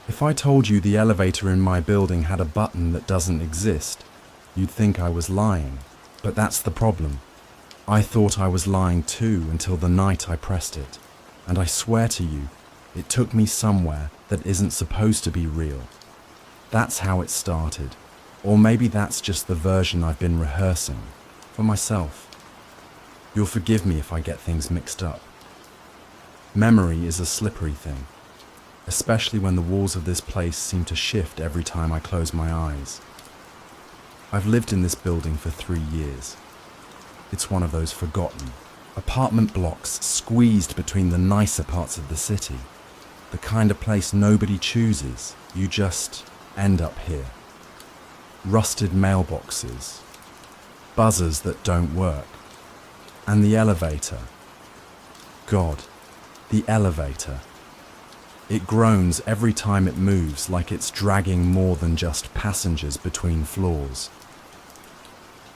Speaker 2: If I told you the elevator in my building had a button that doesn't exist, you'd think I was lying. But that's the problem. I thought I was lying too until the night I pressed it. And I swear to you, it took me somewhere that isn't supposed to be real. That's how it started. Or maybe that's just the version I've been rehearsing for myself. You'll forgive me if I get things mixed up. Memory is a slippery thing, especially when the walls of this place seem to shift every time I close my eyes. I've lived in this building for 3 years. It's one of those forgotten apartment blocks squeezed between the nicer parts of the city. The kind of place nobody chooses. You just end up here. Rusted mailboxes, buzzers that don't work, and the elevator. God, the elevator. It groans every time it moves, like it's dragging more than just passengers between floors.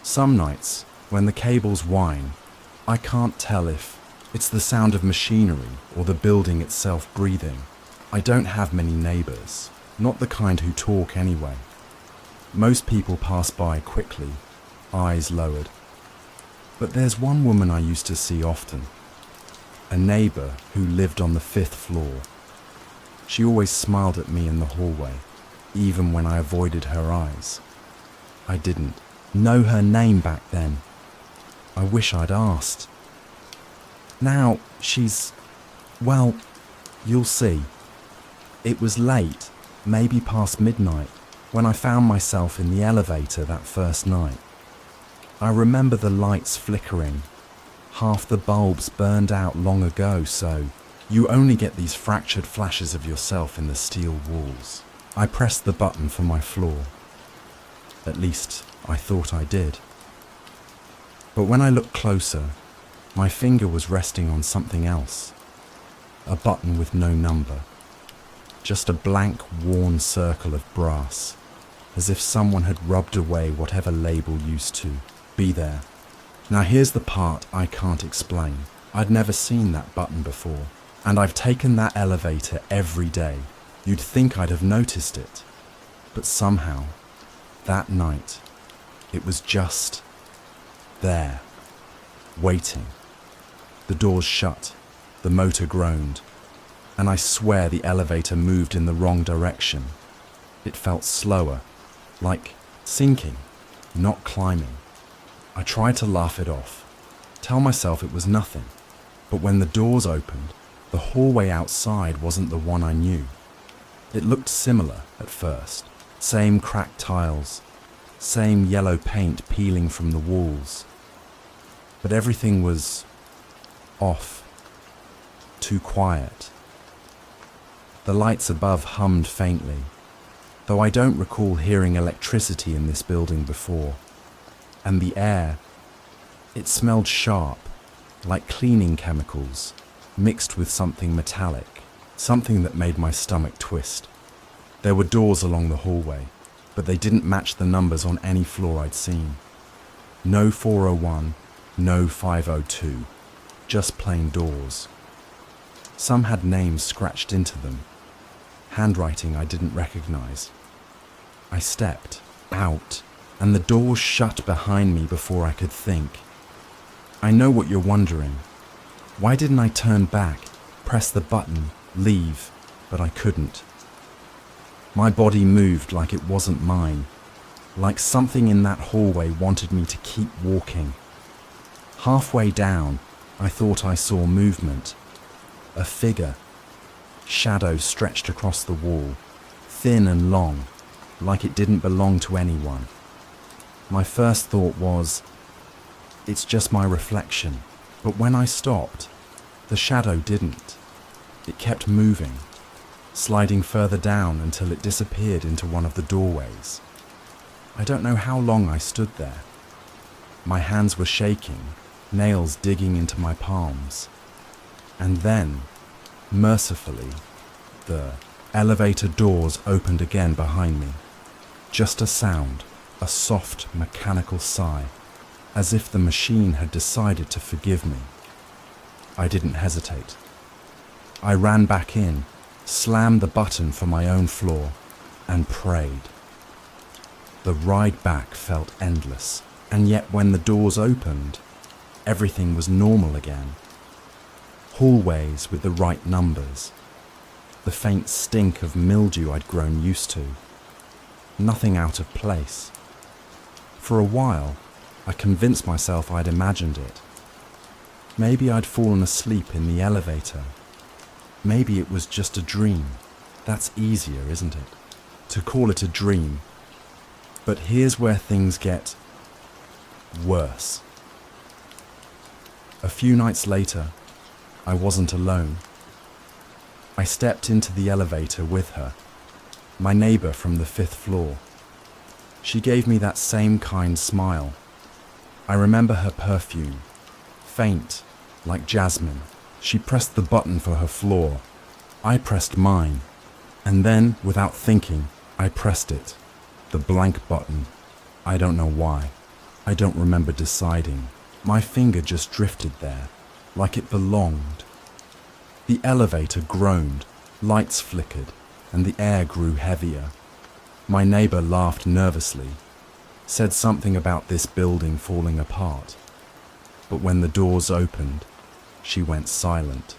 Speaker 2: Some nights, when the cables whine, I can't tell if it's the sound of machinery or the building itself breathing. I don't have many neighbours, not the kind who talk anyway. Most people pass by quickly, eyes lowered. But there's one woman I used to see often, a neighbour who lived on the 5th floor. She always smiled at me in the hallway, even when I avoided her eyes. I didn't know her name back then. I wish I'd asked. Now well, you'll see. It was late, maybe past midnight, when I found myself in the elevator that first night. I remember the lights flickering. Half the bulbs burned out long ago, so you only get these fractured flashes of yourself in the steel walls. I pressed the button for my floor. At least, I thought I did. But when I looked closer, my finger was resting on something else. A button with no number. Just a blank, worn circle of brass, as if someone had rubbed away whatever label used to be there. Now here's the part I can't explain. I'd never seen that button before, and I've taken that elevator every day. You'd think I'd have noticed it, but somehow, that night, it was just there, waiting. The doors shut, the motor groaned, and I swear the elevator moved in the wrong direction. It felt slower, like sinking, not climbing. I tried to laugh it off, tell myself it was nothing, but when the doors opened, the hallway outside wasn't the one I knew. It looked similar at first, same cracked tiles, same yellow paint peeling from the walls. But everything was off, too quiet. The lights above hummed faintly, though I don't recall hearing electricity in this building before. And the air, it smelled sharp, like cleaning chemicals, mixed with something metallic, something that made my stomach twist. There were doors along the hallway, but they didn't match the numbers on any floor I'd seen. No 401, no 502, just plain doors. Some had names scratched into them, handwriting I didn't recognize. I stepped out, and the doors shut behind me before I could think. I know what you're wondering. Why didn't I turn back, press the button, leave, but I couldn't. My body moved like it wasn't mine, like something in that hallway wanted me to keep walking. Halfway down, I thought I saw movement. A figure, shadow stretched across the wall, thin and long, like it didn't belong to anyone. My first thought was, it's just my reflection. But when I stopped, the shadow didn't. It kept moving, sliding further down until it disappeared into one of the doorways. I don't know how long I stood there. My hands were shaking, nails digging into my palms. And then, mercifully, the elevator doors opened again behind me. Just a sound, a soft, mechanical sigh, as if the machine had decided to forgive me. I didn't hesitate. I ran back in, slammed the button for my own floor, and prayed. The ride back felt endless, and yet when the doors opened, everything was normal again. Hallways with the right numbers, the faint stink of mildew I'd grown used to. Nothing out of place. For a while, I convinced myself I'd imagined it. Maybe I'd fallen asleep in the elevator. Maybe it was just a dream. That's easier, isn't it? To call it a dream. But here's where things get worse. A few nights later, I wasn't alone. I stepped into the elevator with her, my neighbour from the 5th floor. She gave me that same kind smile. I remember her perfume, faint, like jasmine. She pressed the button for her floor. I pressed mine, and then, without thinking, I pressed it. The blank button. I don't know why. I don't remember deciding. My finger just drifted there, like it belonged. The elevator groaned, lights flickered, and the air grew heavier. My neighbour laughed nervously, said something about this building falling apart. But when the doors opened, she went silent.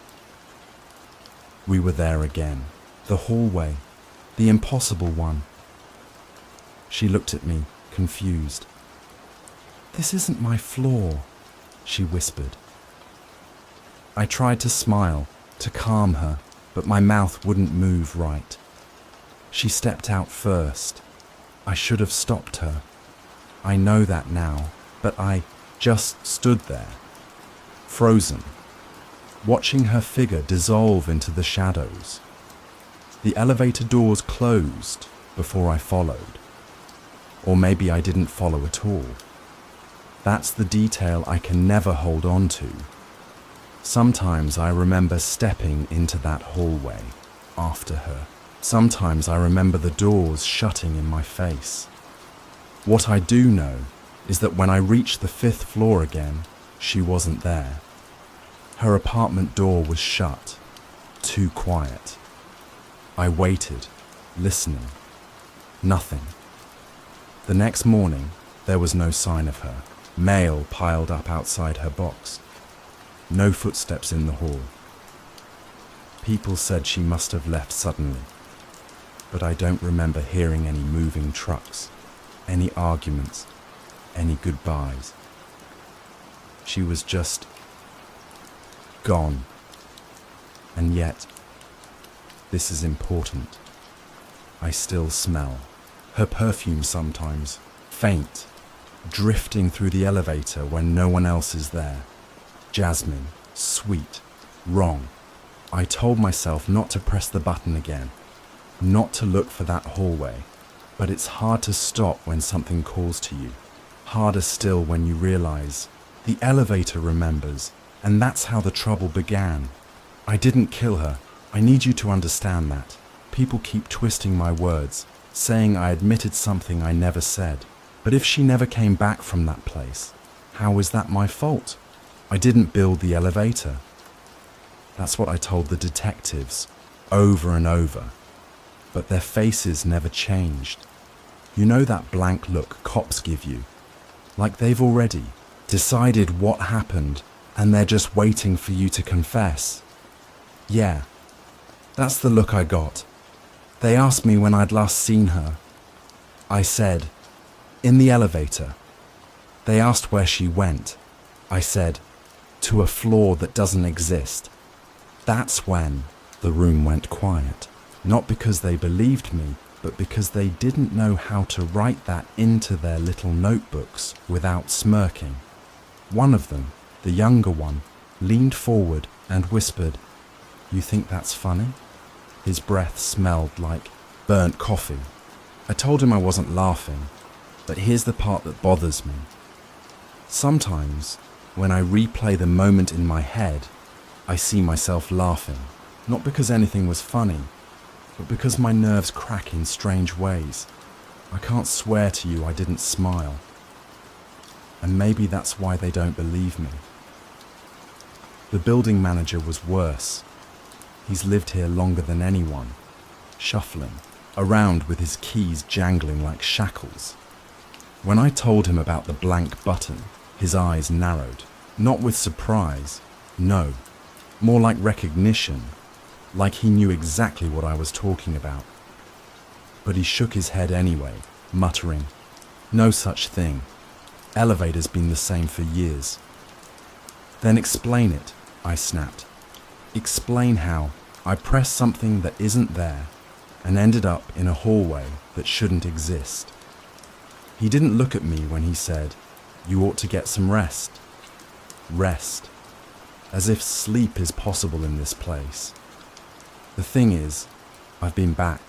Speaker 2: We were there again, the hallway, the impossible one. She looked at me, confused. "This isn't my floor," she whispered. I tried to smile, to calm her, but my mouth wouldn't move right. She stepped out first. I should have stopped her. I know that now, but I just stood there, frozen, watching her figure dissolve into the shadows. The elevator doors closed before I followed. Or maybe I didn't follow at all. That's the detail I can never hold on to. Sometimes I remember stepping into that hallway after her. Sometimes I remember the doors shutting in my face. What I do know is that when I reached the 5th floor again, she wasn't there. Her apartment door was shut, too quiet. I waited, listening. Nothing. The next morning, there was no sign of her. Mail piled up outside her box. No footsteps in the hall. People said she must have left suddenly, but I don't remember hearing any moving trucks, any arguments, any goodbyes. She was just gone. And yet, this is important. I still smell her perfume sometimes, faint, drifting through the elevator when no one else is there. Jasmine, sweet, wrong. I told myself not to press the button again, not to look for that hallway, but it's hard to stop when something calls to you. Harder still when you realize the elevator remembers, and that's how the trouble began. I didn't kill her. I need you to understand that. People keep twisting my words, saying I admitted something I never said. But if she never came back from that place, how is that my fault? I didn't build the elevator. That's what I told the detectives, over and over. But their faces never changed. You know that blank look cops give you? Like they've already decided what happened and they're just waiting for you to confess. Yeah, that's the look I got. They asked me when I'd last seen her. I said, in the elevator. They asked where she went. I said, to a floor that doesn't exist. That's when the room went quiet. Not because they believed me, but because they didn't know how to write that into their little notebooks without smirking. One of them, the younger one, leaned forward and whispered, "You think that's funny?" His breath smelled like burnt coffee. I told him I wasn't laughing, but here's the part that bothers me. Sometimes, when I replay the moment in my head, I see myself laughing, not because anything was funny, but because my nerves crack in strange ways. I can't swear to you I didn't smile. And maybe that's why they don't believe me. The building manager was worse. He's lived here longer than anyone, shuffling around with his keys jangling like shackles. When I told him about the blank button, his eyes narrowed, not with surprise, no, more like recognition, like he knew exactly what I was talking about. But he shook his head anyway, muttering, "No such thing. Elevator's been the same for years." "Then explain it," I snapped. "Explain how I pressed something that isn't there and ended up in a hallway that shouldn't exist." He didn't look at me when he said, "You ought to get some rest." Rest. As if sleep is possible in this place. The thing is, I've been back.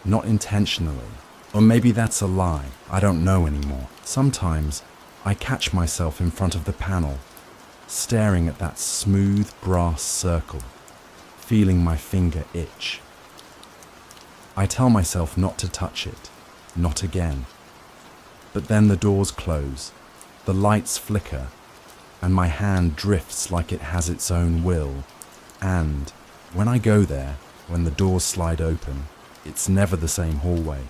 Speaker 2: Not intentionally. Or maybe that's a lie. I don't know anymore. Sometimes I catch myself in front of the panel, staring at that smooth brass circle, feeling my finger itch. I tell myself not to touch it, not again. But then the doors close, the lights flicker, and my hand drifts like it has its own will. And when I go there, when the doors slide open, it's never the same hallway.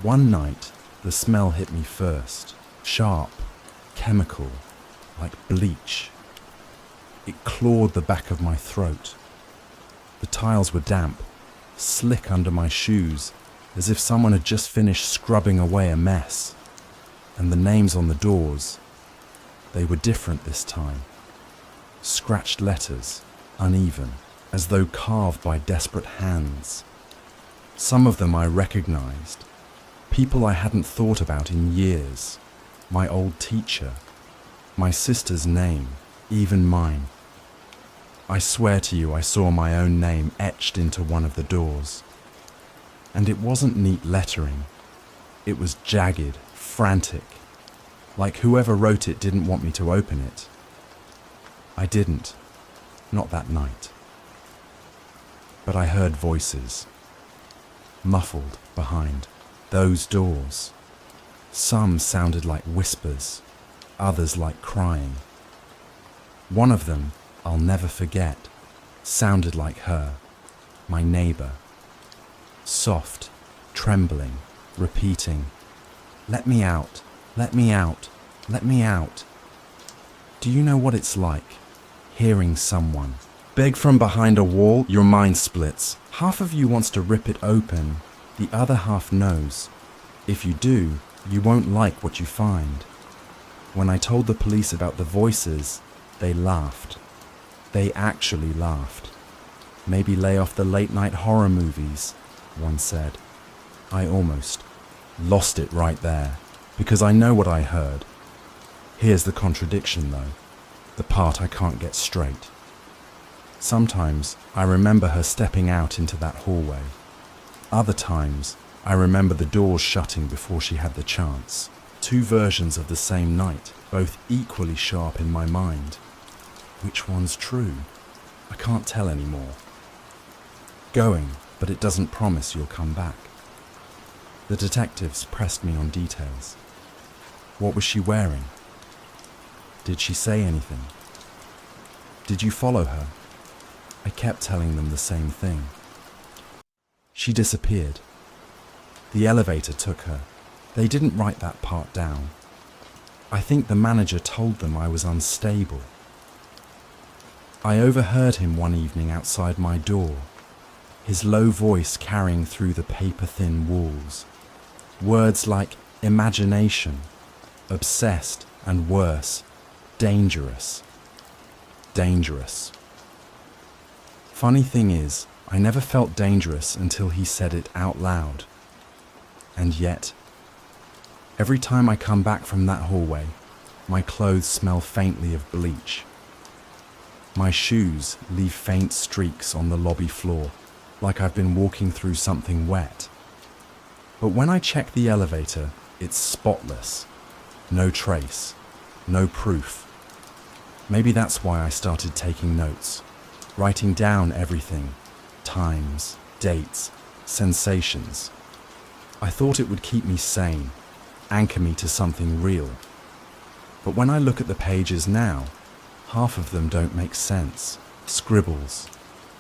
Speaker 2: One night, the smell hit me first, sharp, chemical, like bleach. It clawed the back of my throat. The tiles were damp, slick under my shoes, as if someone had just finished scrubbing away a mess. And the names on the doors, they were different this time. Scratched letters, uneven, as though carved by desperate hands. Some of them I recognized, people I hadn't thought about in years. My old teacher, my sister's name, even mine. I swear to you I saw my own name etched into one of the doors. And it wasn't neat lettering. It was jagged, frantic, like whoever wrote it didn't want me to open it. I didn't, not that night. But I heard voices, muffled behind those doors. Some sounded like whispers, others like crying. One of them, I'll never forget, sounded like her, my neighbor. Soft, trembling, repeating, "Let me out, let me out, let me out." Do you know what it's like, hearing someone beg from behind a wall? Your mind splits. Half of you wants to rip it open, the other half knows. If you do, you won't like what you find. When I told the police about the voices, they laughed. They actually laughed. "Maybe lay off the late-night horror movies," one said. I almost lost it right there, because I know what I heard. Here's the contradiction though, the part I can't get straight. Sometimes I remember her stepping out into that hallway. Other times I remember the doors shutting before she had the chance. Two versions of the same night, both equally sharp in my mind. Which one's true? I can't tell anymore. Going, but it doesn't promise you'll come back. The detectives pressed me on details. What was she wearing? Did she say anything? Did you follow her? I kept telling them the same thing. She disappeared. The elevator took her. They didn't write that part down. I think the manager told them I was unstable. I overheard him one evening outside my door, his low voice carrying through the paper-thin walls. Words like imagination, obsessed, and worse, dangerous. Dangerous. Funny thing is, I never felt dangerous until he said it out loud. And yet, every time I come back from that hallway, my clothes smell faintly of bleach. My shoes leave faint streaks on the lobby floor, like I've been walking through something wet. But when I check the elevator, it's spotless. No trace, no proof. Maybe that's why I started taking notes, writing down everything, times, dates, sensations. I thought it would keep me sane, anchor me to something real. But when I look at the pages now, half of them don't make sense. Scribbles,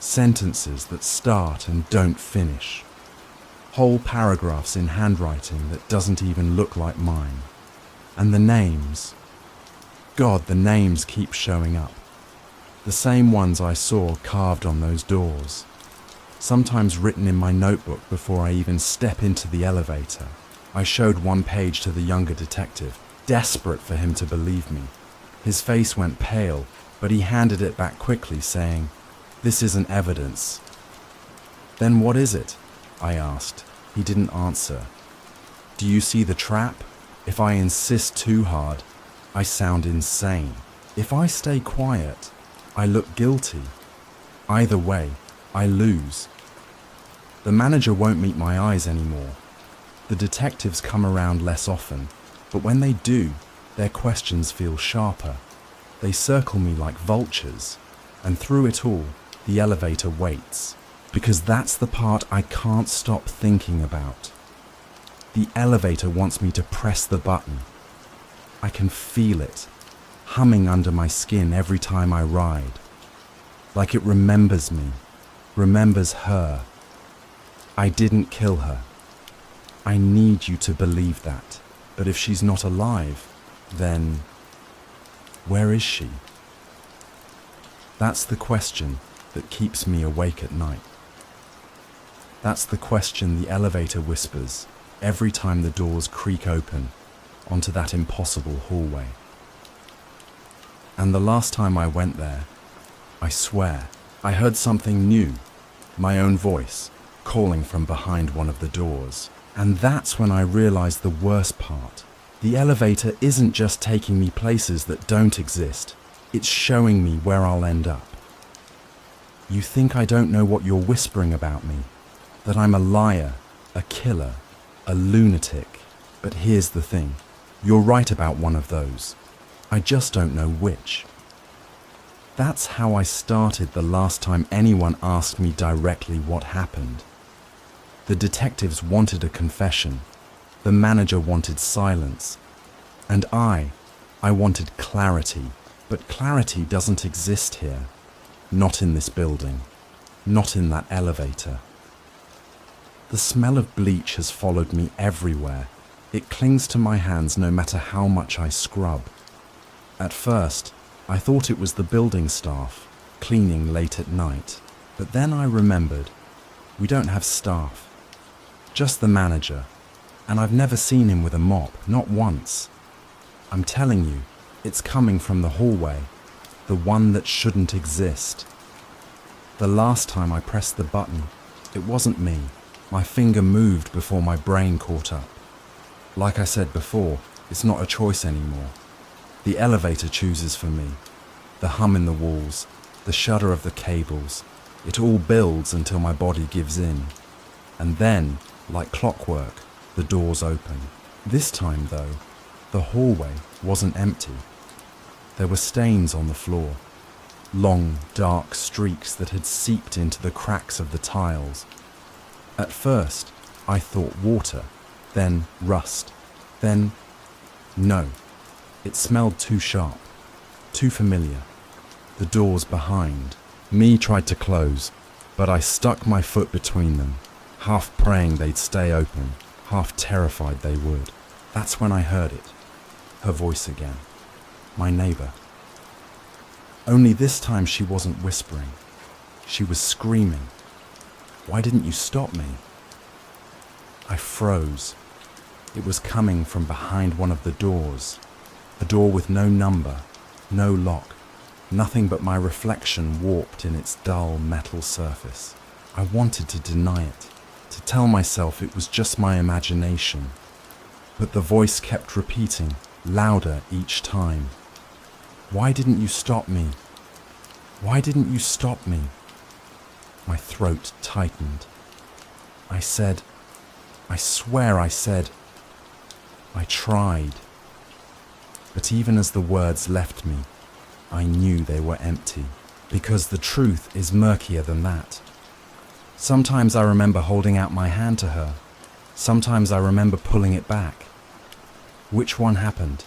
Speaker 2: sentences that start and don't finish. Whole paragraphs in handwriting that doesn't even look like mine. And the names. God, the names keep showing up. The same ones I saw carved on those doors. Sometimes written in my notebook before I even step into the elevator. I showed one page to the younger detective, desperate for him to believe me. His face went pale, but he handed it back quickly, saying, "This isn't evidence." "Then what is it?" I asked. He didn't answer. "Do you see the trap? If I insist too hard, I sound insane. If I stay quiet, I look guilty. Either way, I lose. The manager won't meet my eyes anymore. The detectives come around less often, but when they do, their questions feel sharper. They circle me like vultures, and through it all, the elevator waits, because that's the part I can't stop thinking about. The elevator wants me to press the button. I can feel it, humming under my skin every time I ride. Like it remembers me, remembers her. I didn't kill her. I need you to believe that. But if she's not alive, then where is she? That's the question that keeps me awake at night. That's the question the elevator whispers every time the doors creak open onto that impossible hallway. And the last time I went there, I swear, I heard something new, my own voice, calling from behind one of the doors. And that's when I realized the worst part. The elevator isn't just taking me places that don't exist, it's showing me where I'll end up. You think I don't know what you're whispering about me, that I'm a liar, a killer, a lunatic. But here's the thing, you're right about one of those. I just don't know which. That's how I started the last time anyone asked me directly what happened. The detectives wanted a confession, the manager wanted silence, and I wanted clarity. But clarity doesn't exist here. Not in this building, not in that elevator. The smell of bleach has followed me everywhere. It clings to my hands no matter how much I scrub. At first, I thought it was the building staff, cleaning late at night. But then I remembered, we don't have staff, just the manager, and I've never seen him with a mop, not once. I'm telling you, it's coming from the hallway, the one that shouldn't exist. The last time I pressed the button, it wasn't me. My finger moved before my brain caught up. Like I said before, it's not a choice anymore. The elevator chooses for me. The hum in the walls, the shudder of the cables, it all builds until my body gives in. And then, like clockwork, the doors open. This time, though, the hallway wasn't empty. There were stains on the floor, long, dark streaks that had seeped into the cracks of the tiles. At first, I thought water, then rust, then... No, it smelled too sharp, too familiar. The doors behind. Me tried to close, but I stuck my foot between them, half praying they'd stay open, half terrified they would. That's when I heard it, her voice again, my neighbor. Only this time she wasn't whispering. She was screaming. "Why didn't you stop me?" I froze. It was coming from behind one of the doors, a door with no number, no lock, nothing but my reflection warped in its dull metal surface. I wanted to deny it, to tell myself it was just my imagination. But the voice kept repeating, louder each time. "Why didn't you stop me? Why didn't you stop me?" My throat tightened. I said, I swear I said, I tried. But even as the words left me, I knew they were empty, because the truth is murkier than that. Sometimes I remember holding out my hand to her, Sometimes I remember pulling it back. Which one happened?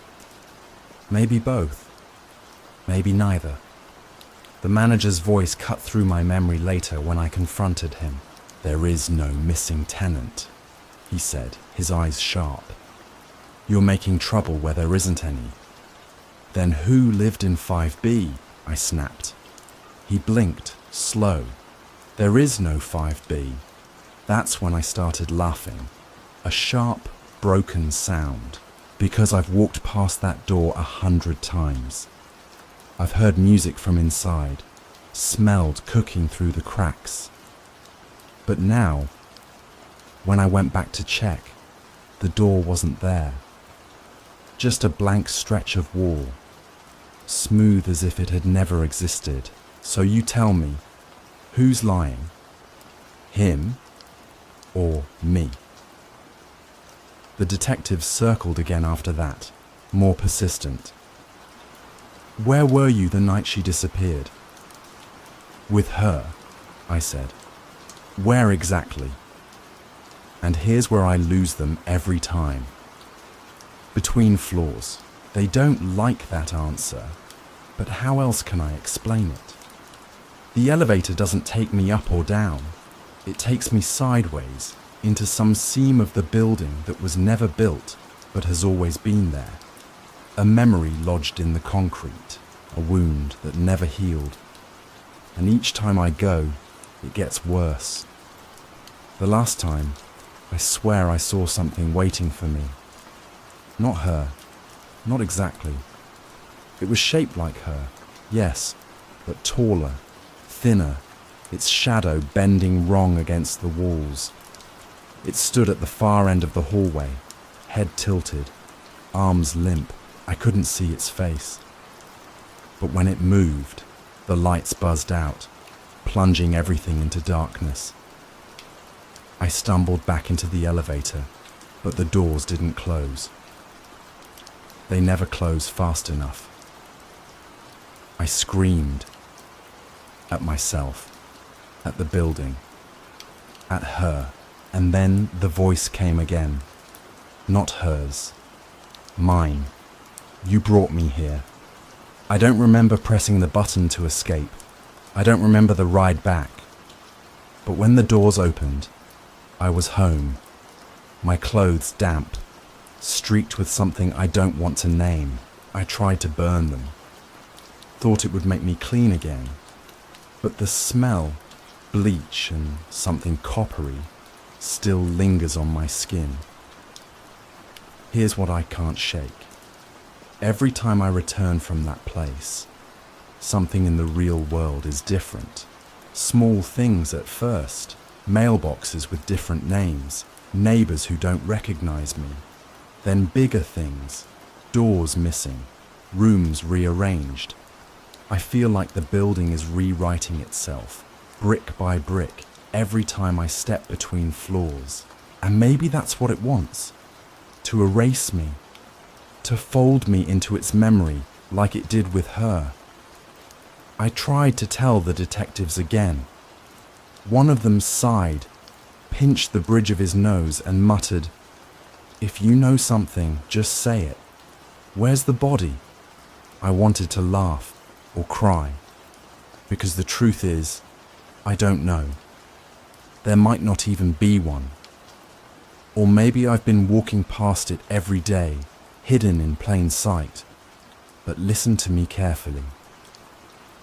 Speaker 2: Maybe both. Maybe neither. The manager's voice cut through my memory later when I confronted him. "There is no missing tenant," he said, his eyes sharp. "You're making trouble where there isn't any." "Then who lived in 5B?" I snapped. He blinked, slow. "There is no 5B. That's when I started laughing. A sharp, broken sound, because I've walked past that door 100 times. I've heard music from inside, smelled cooking through the cracks. But now, when I went back to check, the door wasn't there. Just a blank stretch of wall, smooth as if it had never existed. So you tell me, who's lying? Him or me? The detective circled again after that, more persistent. "Where were you the night she disappeared?" "With her," I said. "Where exactly?" And here's where I lose them every time. Between floors. They don't like that answer, but how else can I explain it? The elevator doesn't take me up or down. It takes me sideways into some seam of the building that was never built but has always been there. A memory lodged in the concrete, a wound that never healed. And each time I go, it gets worse. The last time, I swear I saw something waiting for me. Not her, not exactly. It was shaped like her, yes, but taller, thinner, its shadow bending wrong against the walls. It stood at the far end of the hallway, head tilted, arms limp. I couldn't see its face. But when it moved, the lights buzzed out, plunging everything into darkness. I stumbled back into the elevator, but the doors didn't close. They never close fast enough. I screamed at myself, at the building, at her, and then the voice came again. Not hers, mine. "You brought me here." I don't remember pressing the button to escape. I don't remember the ride back. But when the doors opened, I was home, my clothes damp, streaked with something I don't want to name. I tried to burn them. Thought it would make me clean again. But the smell, bleach and something coppery, still lingers on my skin. Here's what I can't shake. Every time I return from that place, something in the real world is different. Small things at first, mailboxes with different names, neighbors who don't recognize me. Then bigger things, doors missing, rooms rearranged. I feel like the building is rewriting itself, brick by brick, every time I step between floors. And maybe that's what it wants, to erase me, to fold me into its memory like it did with her. I tried to tell the detectives again. One of them sighed, pinched the bridge of his nose and muttered, "If you know something, just say it. Where's the body?" I wanted to laugh or cry, because the truth is, I don't know. There might not even be one. Or maybe I've been walking past it every day, hidden in plain sight. But listen to me carefully.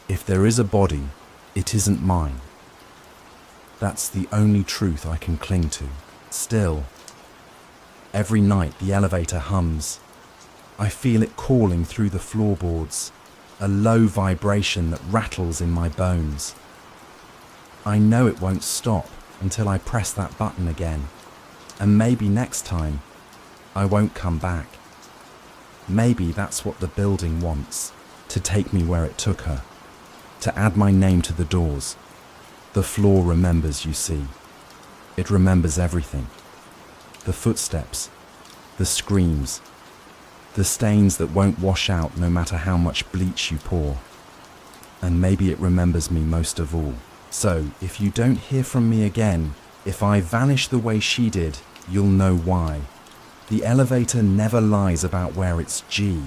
Speaker 2: If there is a body, it isn't mine. That's the only truth I can cling to. Still, every night the elevator hums. I feel it calling through the floorboards, a low vibration that rattles in my bones. I know it won't stop until I press that button again, and maybe next time I won't come back. Maybe that's what the building wants, to take me where it took her, to add my name to the doors. The floor remembers, you see. It remembers everything. The footsteps, the screams, the stains that won't wash out no matter how much bleach you pour. And maybe it remembers me most of all. So, if you don't hear from me again, if I vanish the way she did, you'll know why. The elevator never lies about where it's G.